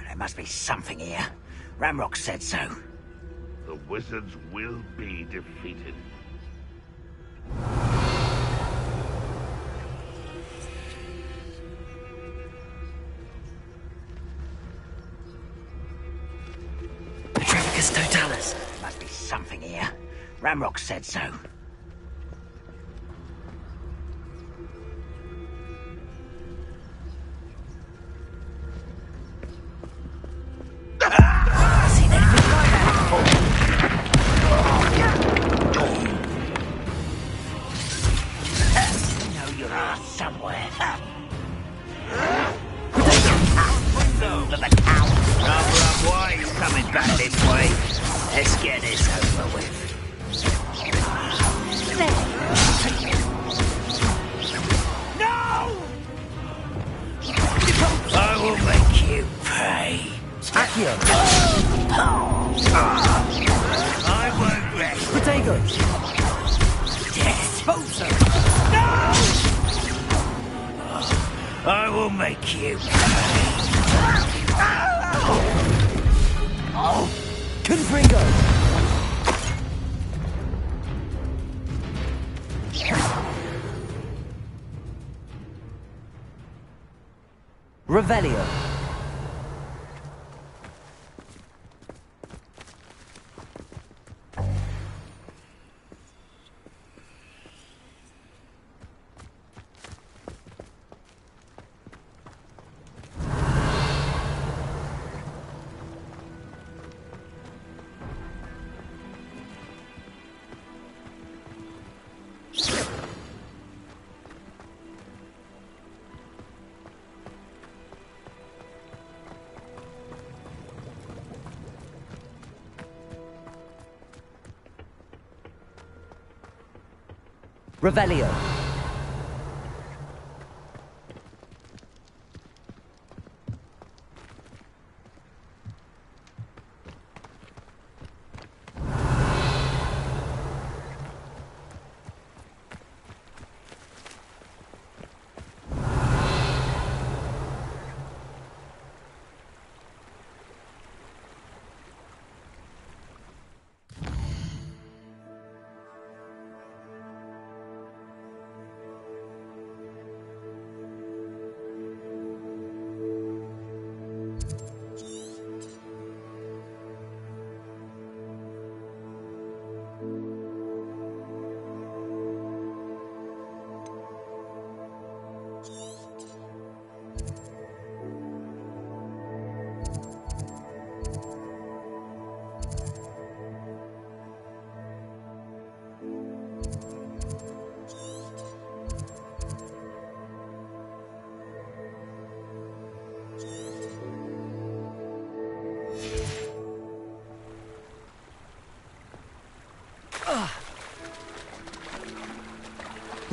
There must be something here. Ramrock said so. The wizards will be defeated. Totalis. There must be something here. Ramrock said so. Seen anything like that before? No, you're here somewhere. Over the town. Why he's coming back this way? Let's get this over with. No! I will make you pay. Accio. I won't rest. Protego. Death. No! I will make you pay. Confringo. Revelio. Revelio.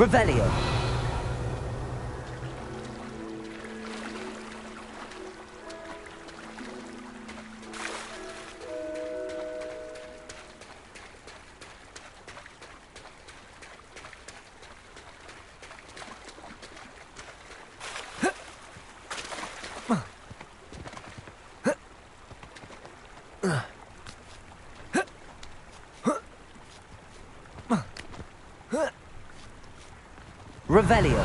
Revelio. Revelio.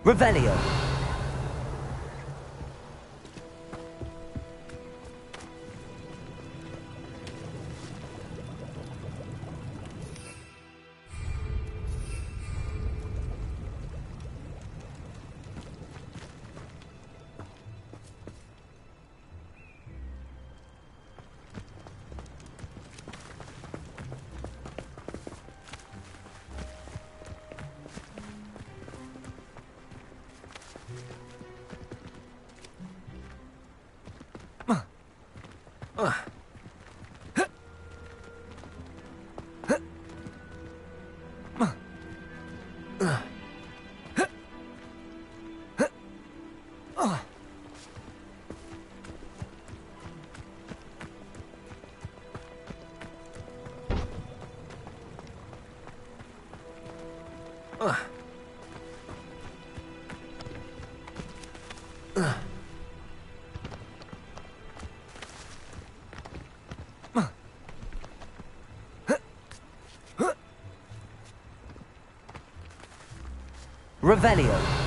Revelio. Revelio.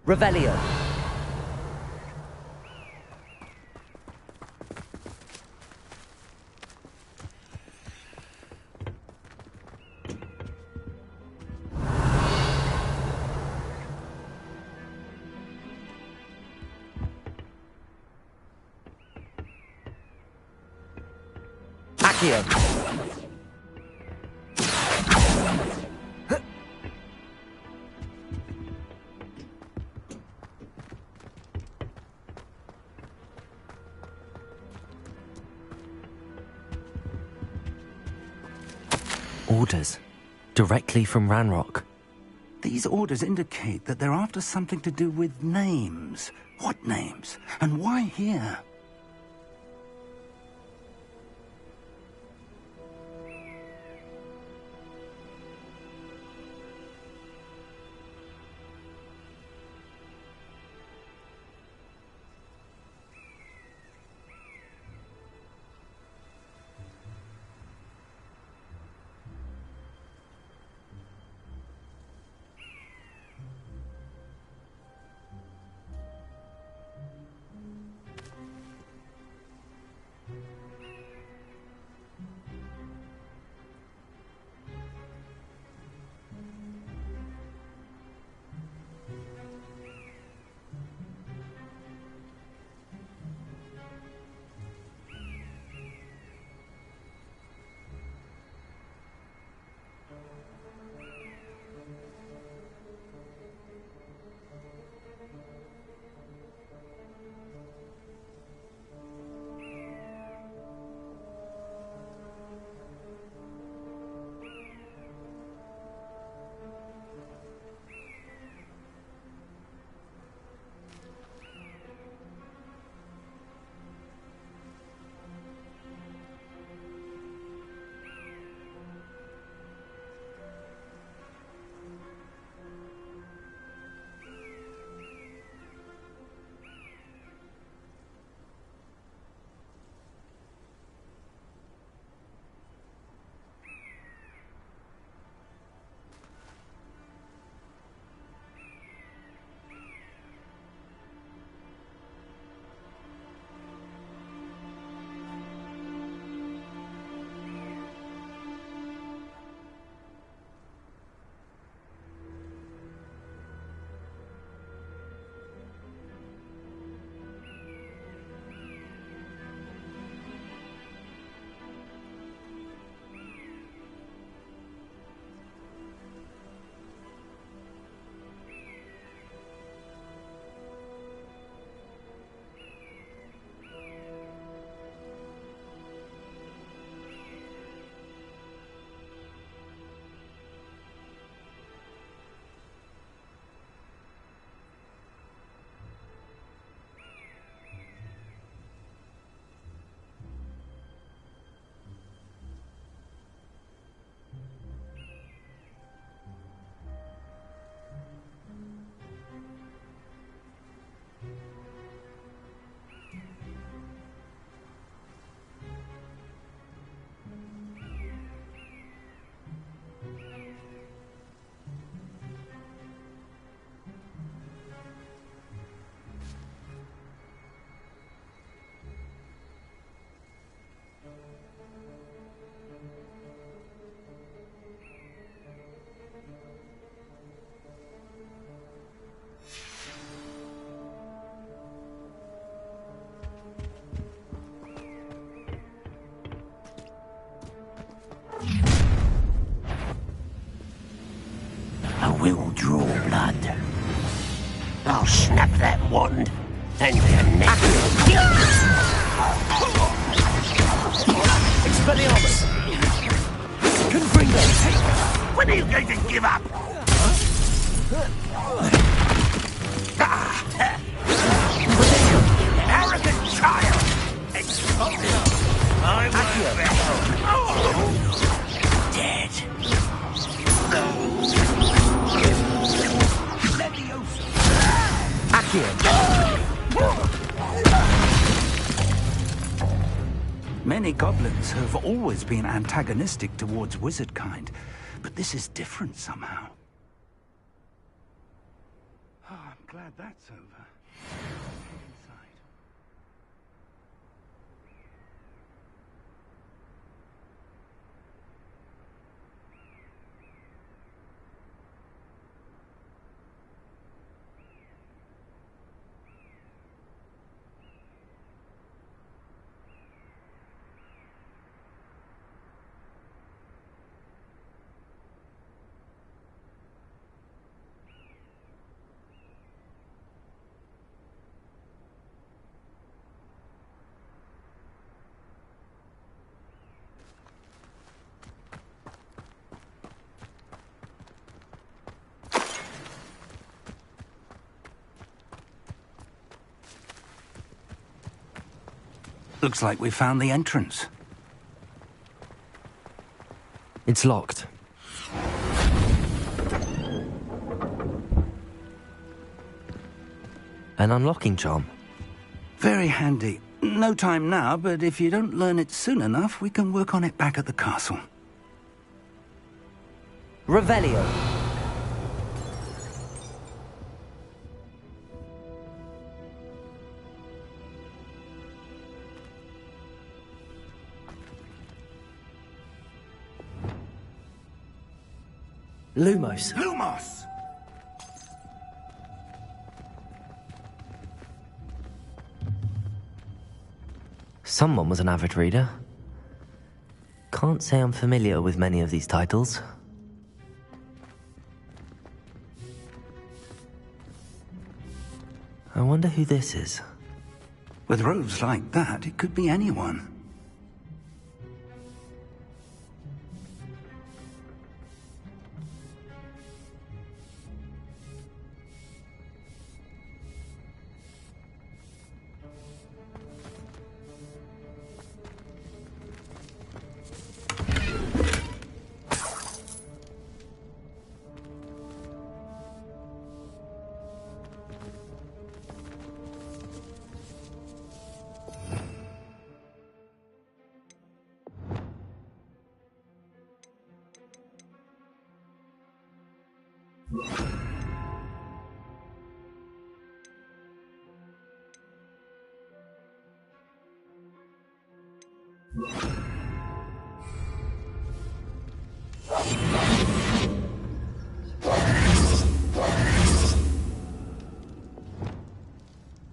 Revelio. Accio. Orders. Directly from Ranrock. These orders indicate that they're after something to do with names. What names? And why here? draw blood. I'll snap that wand and your neck. Expelliarmus! Confringo! When are you going to give up? Arrogant child! Expulsion! I will Dead. Many goblins have always been antagonistic towards wizard kind, but this is different somehow. Oh, I'm glad that's over. Looks like we found the entrance. It's locked. An unlocking charm. Very handy. No time now, but if you don't learn it soon enough, we can work on it back at the castle. Revelio. Lumos. Lumos! Someone was an avid reader. Can't say I'm familiar with many of these titles. I wonder who this is. With robes like that, it could be anyone.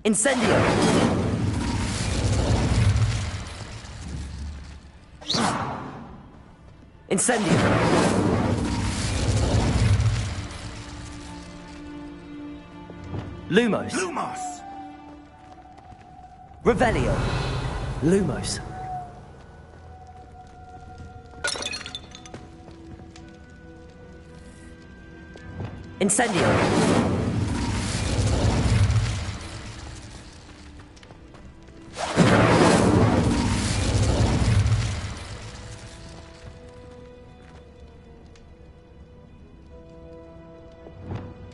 Incendio! Incendio! Lumos! Lumos! Revelio! Lumos! Incendio!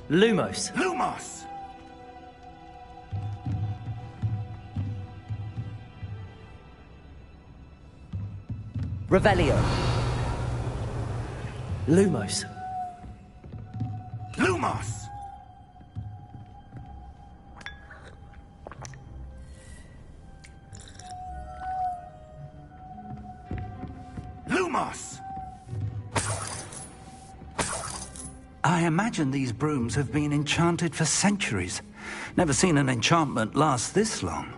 Lumos. Lumos! Revelio. Lumos. Lumos! Lumos! I imagine these brooms have been enchanted for centuries. Never seen an enchantment last this long.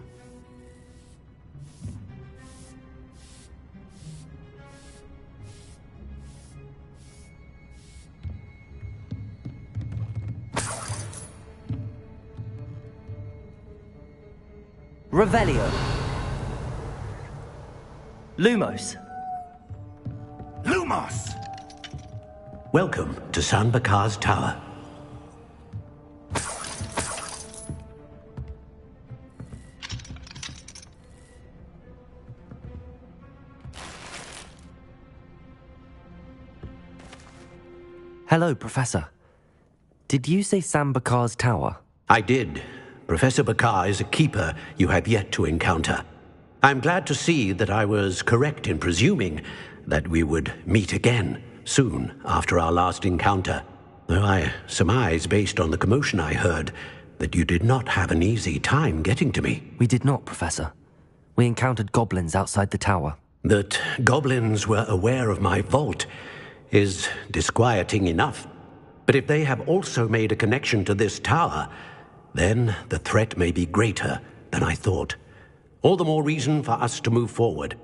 Revelio. Lumos. Lumos! Welcome to San Bakar's Tower. Hello, Professor. Did you say San Bakar's Tower? I did. Professor Bakar is a keeper you have yet to encounter. I'm glad to see that I was correct in presuming that we would meet again soon after our last encounter, though I surmise, based on the commotion I heard, that you did not have an easy time getting to me. We did not, Professor. We encountered goblins outside the tower. That goblins were aware of my vault is disquieting enough. But if they have also made a connection to this tower, then the threat may be greater than I thought. All the more reason for us to move forward.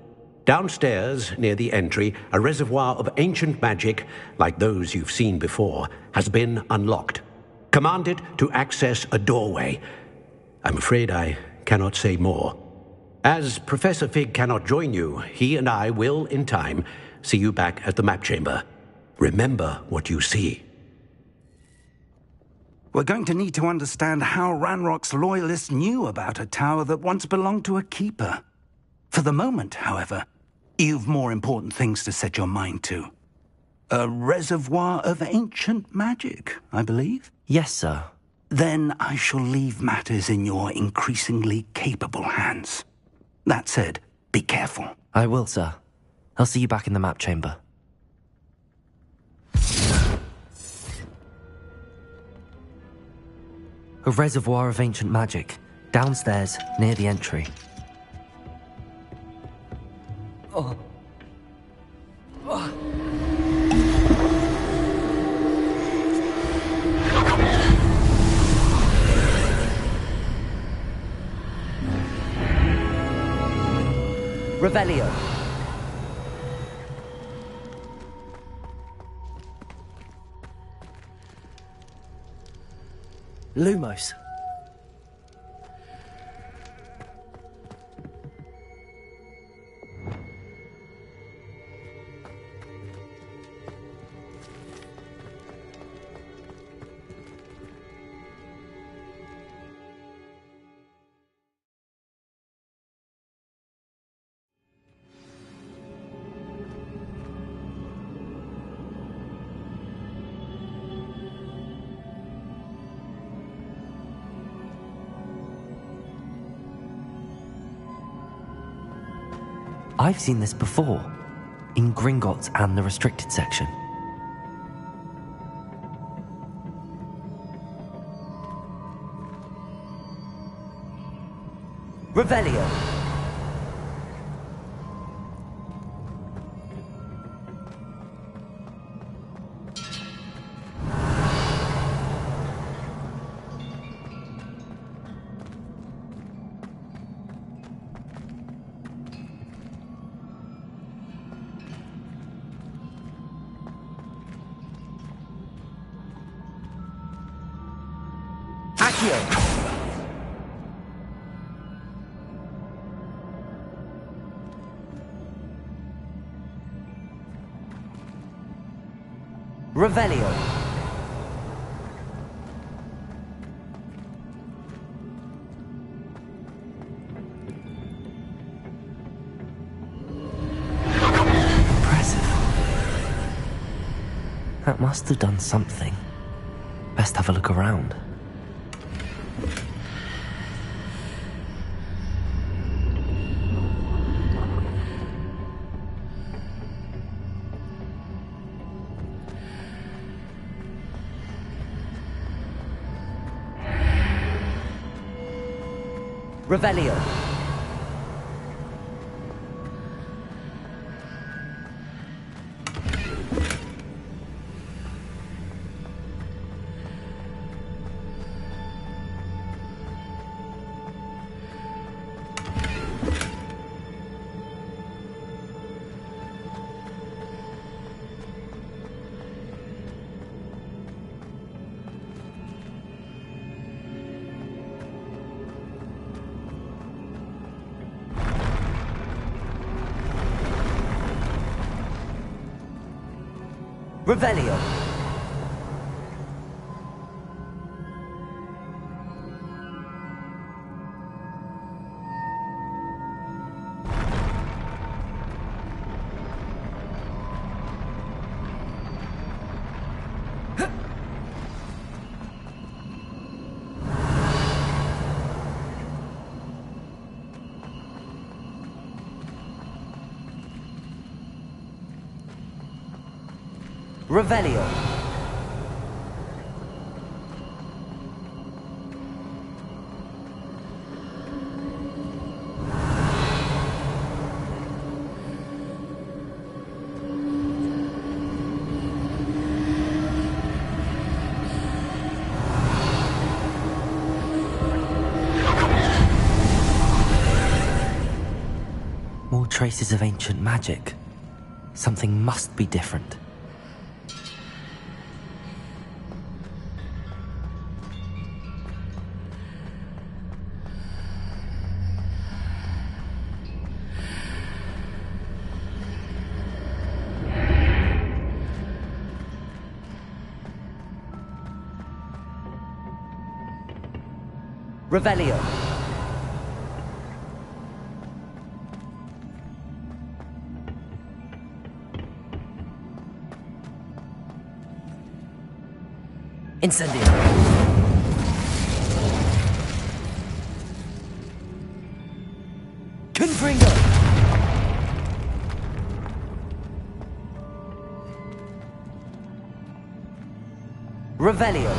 Downstairs, near the entry, a reservoir of ancient magic, like those you've seen before, has been unlocked. Command it to access a doorway. I'm afraid I cannot say more. As Professor Fig cannot join you, he and I will, in time, see you back at the map chamber. Remember what you see. We're going to need to understand how Ranrock's loyalists knew about a tower that once belonged to a keeper. For the moment, however, you've more important things to set your mind to. A reservoir of ancient magic, I believe? Yes, sir. Then I shall leave matters in your increasingly capable hands. That said, be careful. I will, sir. I'll see you back in the map chamber. A reservoir of ancient magic, downstairs, near the entry. Oh. Oh. Revelio. Lumos. I've seen this before, in Gringotts and the restricted section. Revelio. Revelio. Impressive. That must have done something. Best have a look around. Revelio. Revelio. Revelio. More traces of ancient magic. Something must be different. Revelio. Incendio. Confringo. Revelio.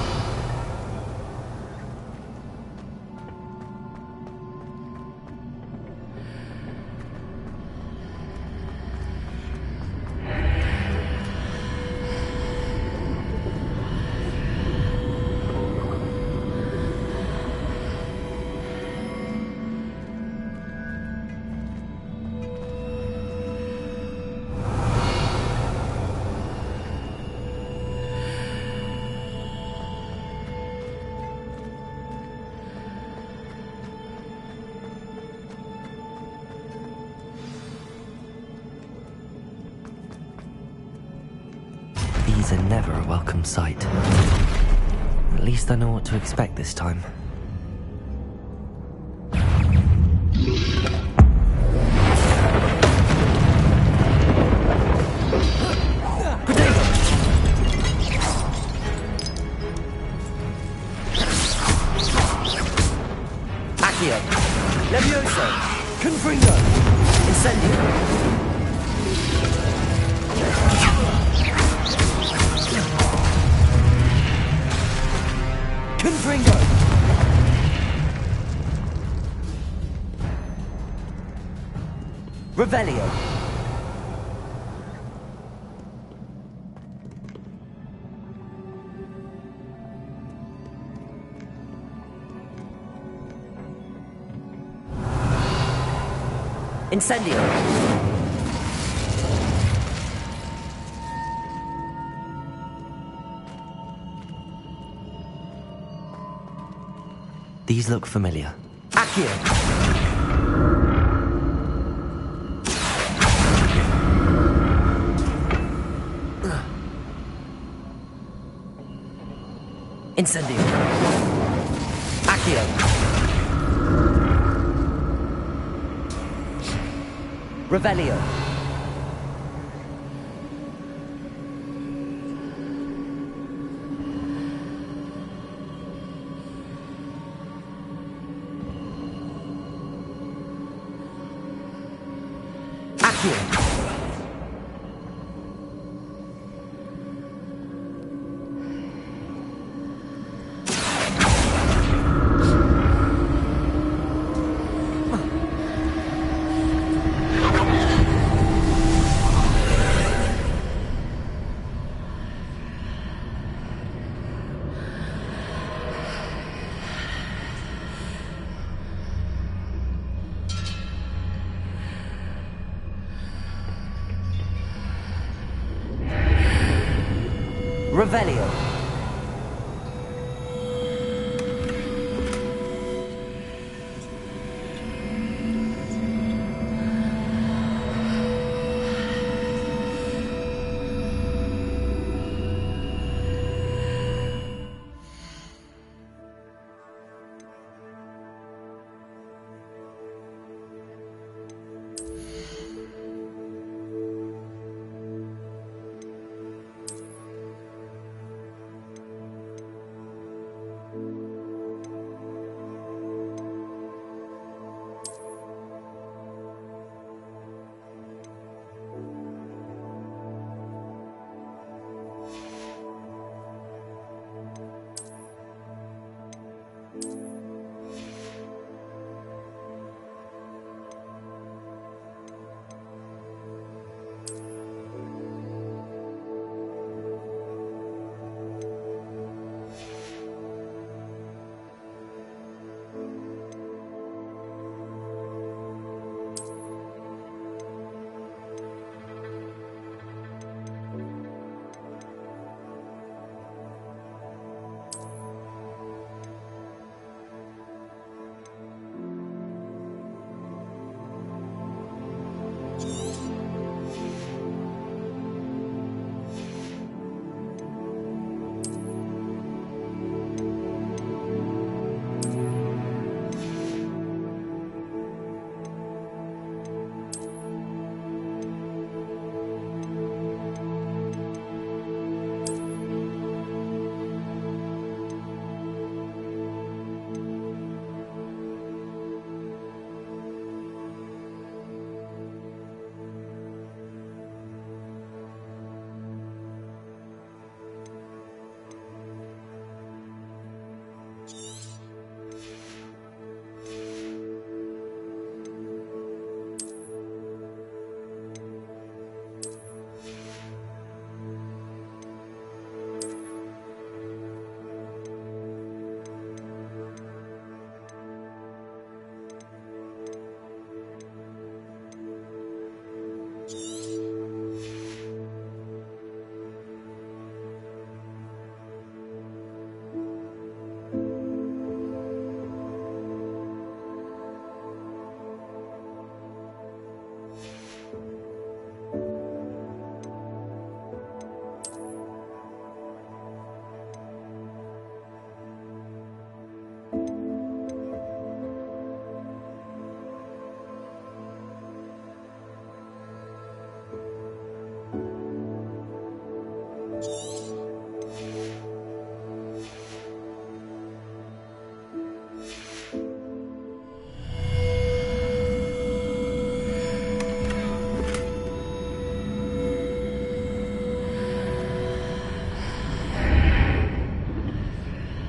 These are never a welcome sight. At least I know what to expect this time. Accio. Levioso. Confringo. Incendio. Confringo! Revelio. Incendio. These look familiar. Accio! Incendio. Accio! Revelio. Revelio.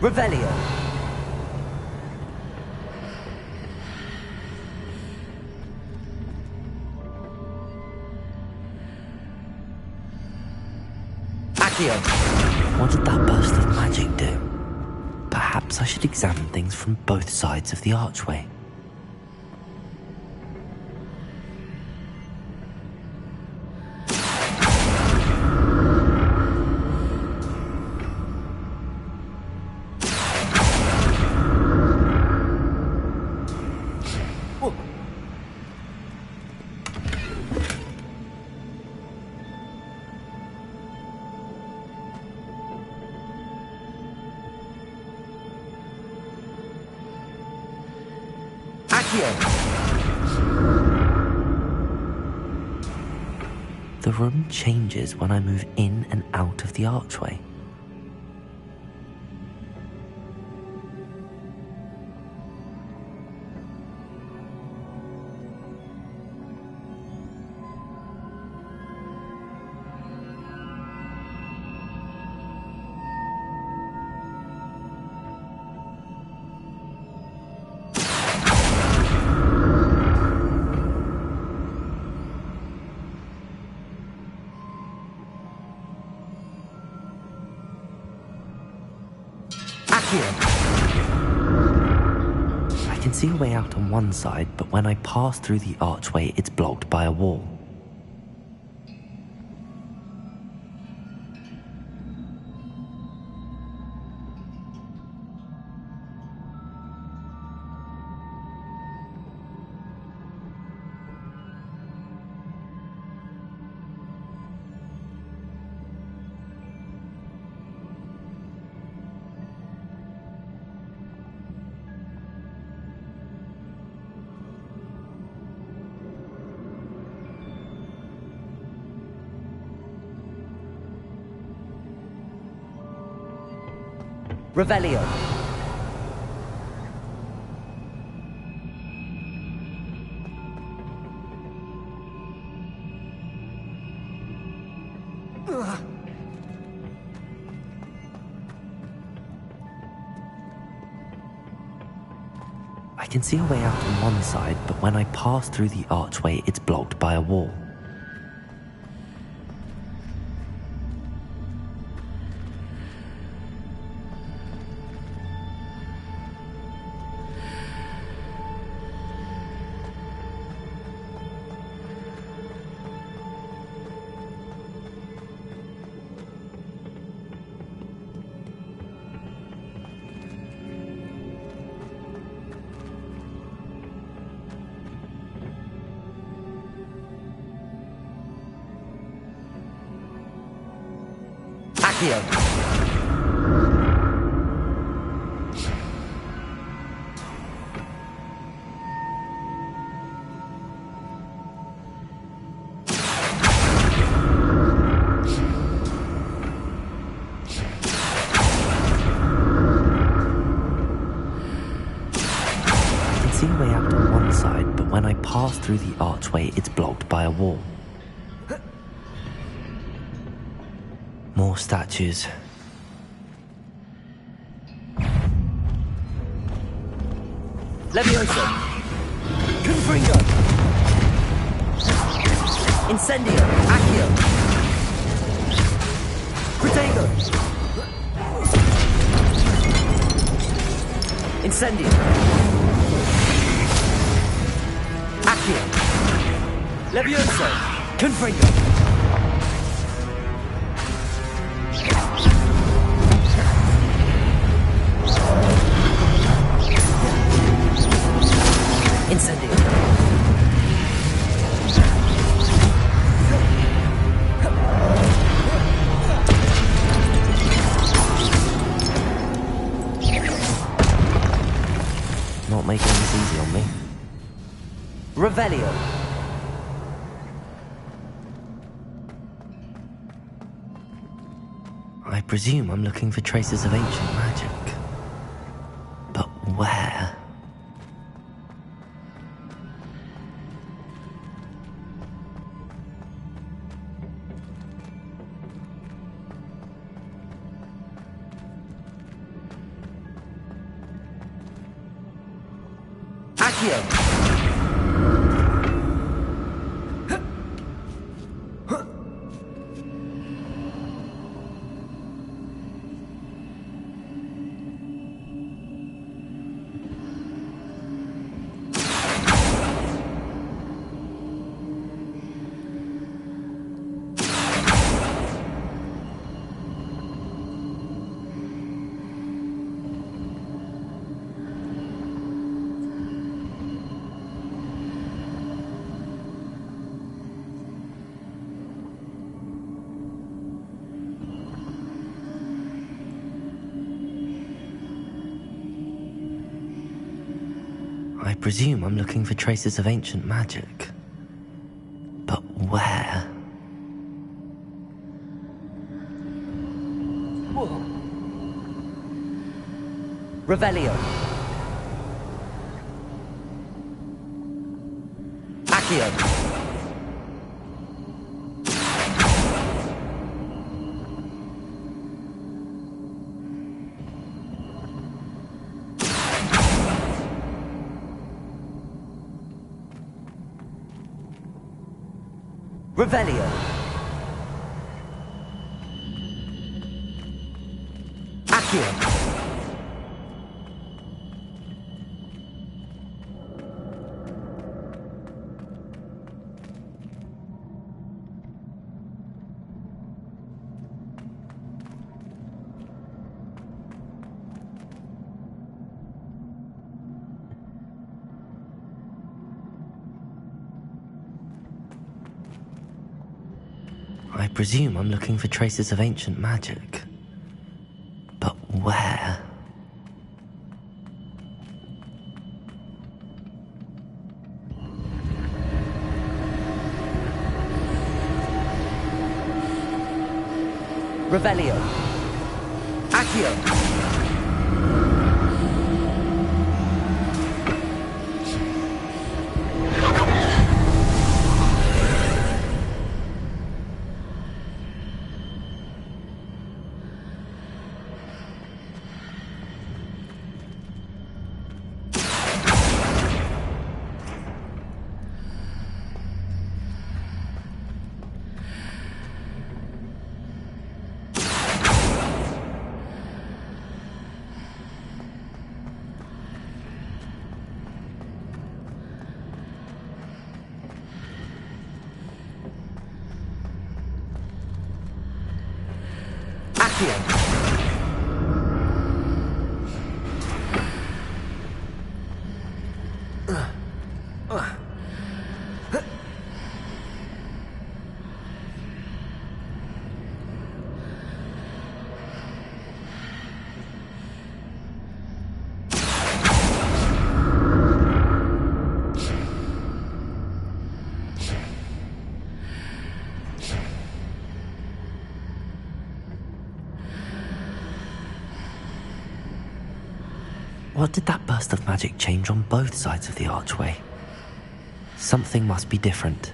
Revelio. Accio. What did that burst of magic do? Perhaps I should examine things from both sides of the archway. The room changes when I move in and out of the archway. I can see a way out on one side, but when I pass through the archway, it's blocked by a wall. Revelio. I can see a way out on one side, but when I pass through the archway, it's blocked by a wall. Accio. I can see a way out on one side, but when I pass through the archway, it's blocked by a wall. More statues. Levioso! Confringo! Incendio! Accio! Protego! Incendio! Accio! Levioso! Confringo! Incendio. Not making this easy on me. Revelio. I presume I'm looking for traces of ancient magic. But where? Accio! I presume I'm looking for traces of ancient magic. But where? Whoa. Revelio. Accio. Revelio. Accio. I presume I'm looking for traces of ancient magic. But where? Revelio. Accio. What did that burst of magic change on both sides of the archway? Something must be different.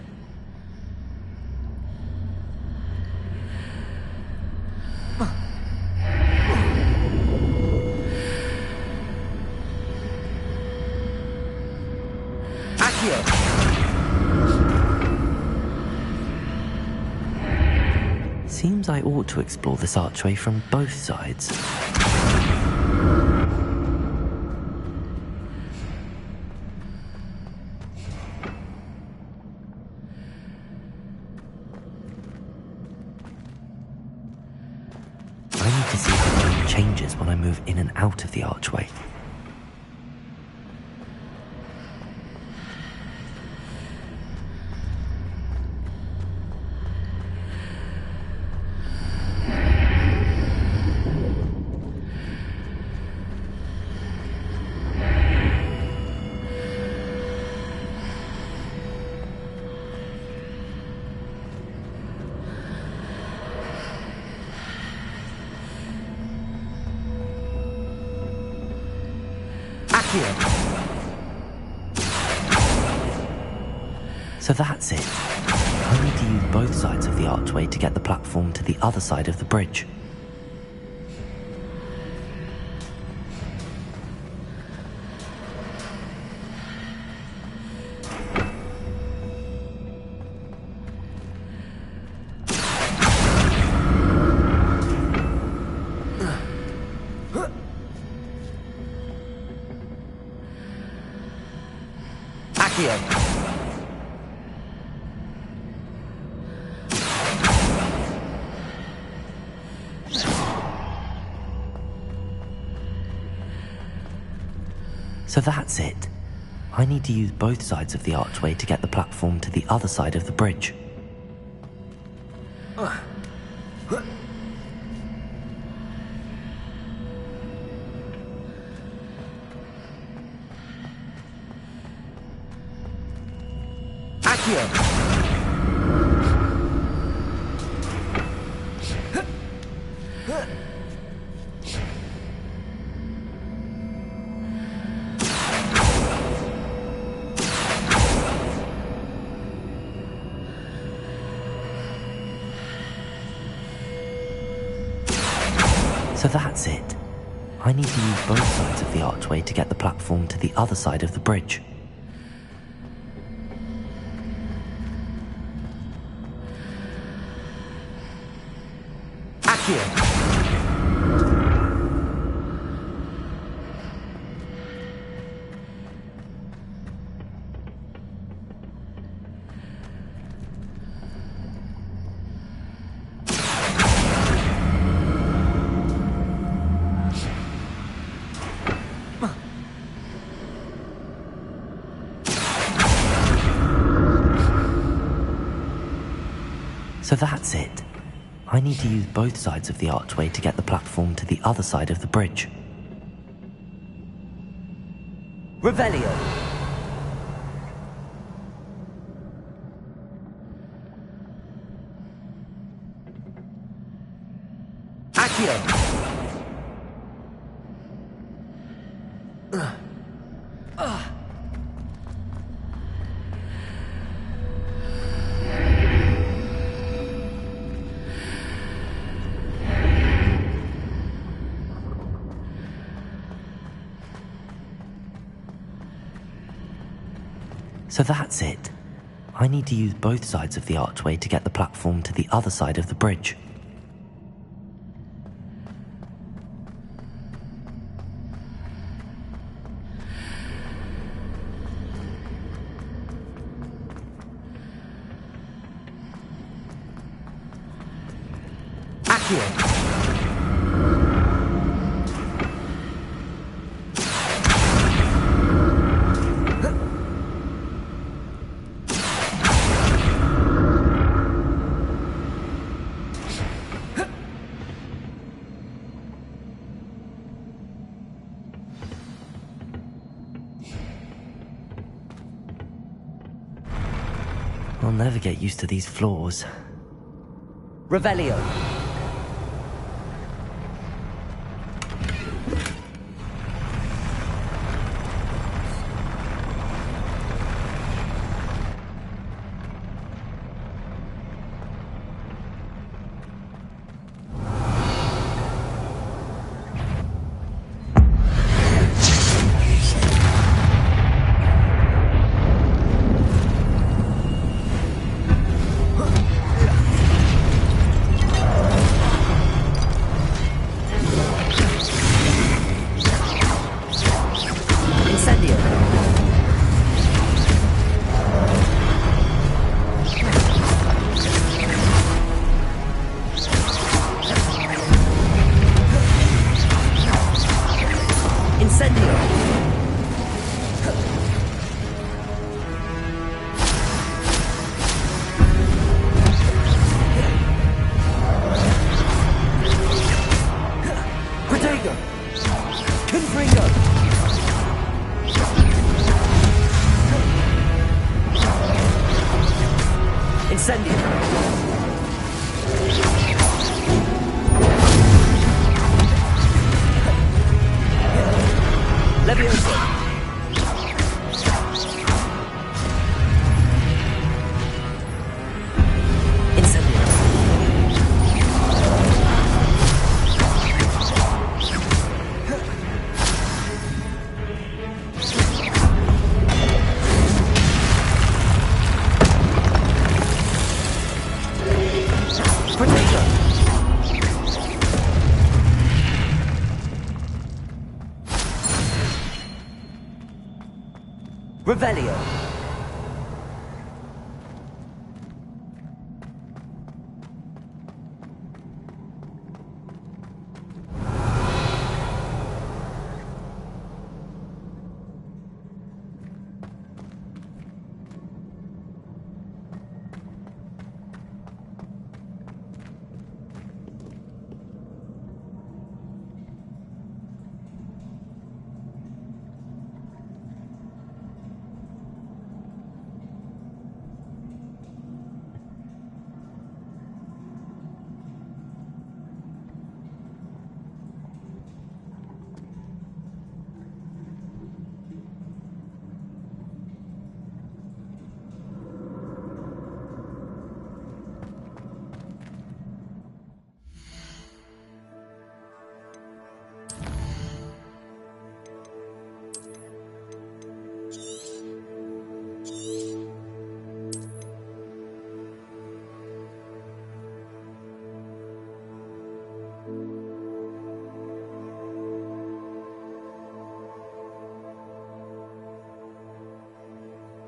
Accio! Seems I ought to explore this archway from both sides. To see how the light changes when I move in and out of the archway. So that's it. I need to use both sides of the archway to get the platform to the other side of the bridge. Accio. So that's it. I need to use both sides of the archway to get the platform to the other side of the bridge. Accio! So that's it. I need to use both sides of the archway to get the platform to the other side of the bridge. Accio! So that's it. I need to use both sides of the archway to get the platform to the other side of the bridge. Revelio! Accio! So that's it. I need to use both sides of the archway to get the platform to the other side of the bridge. Accio! I'll never get used to these floors. Revelio! Revelio.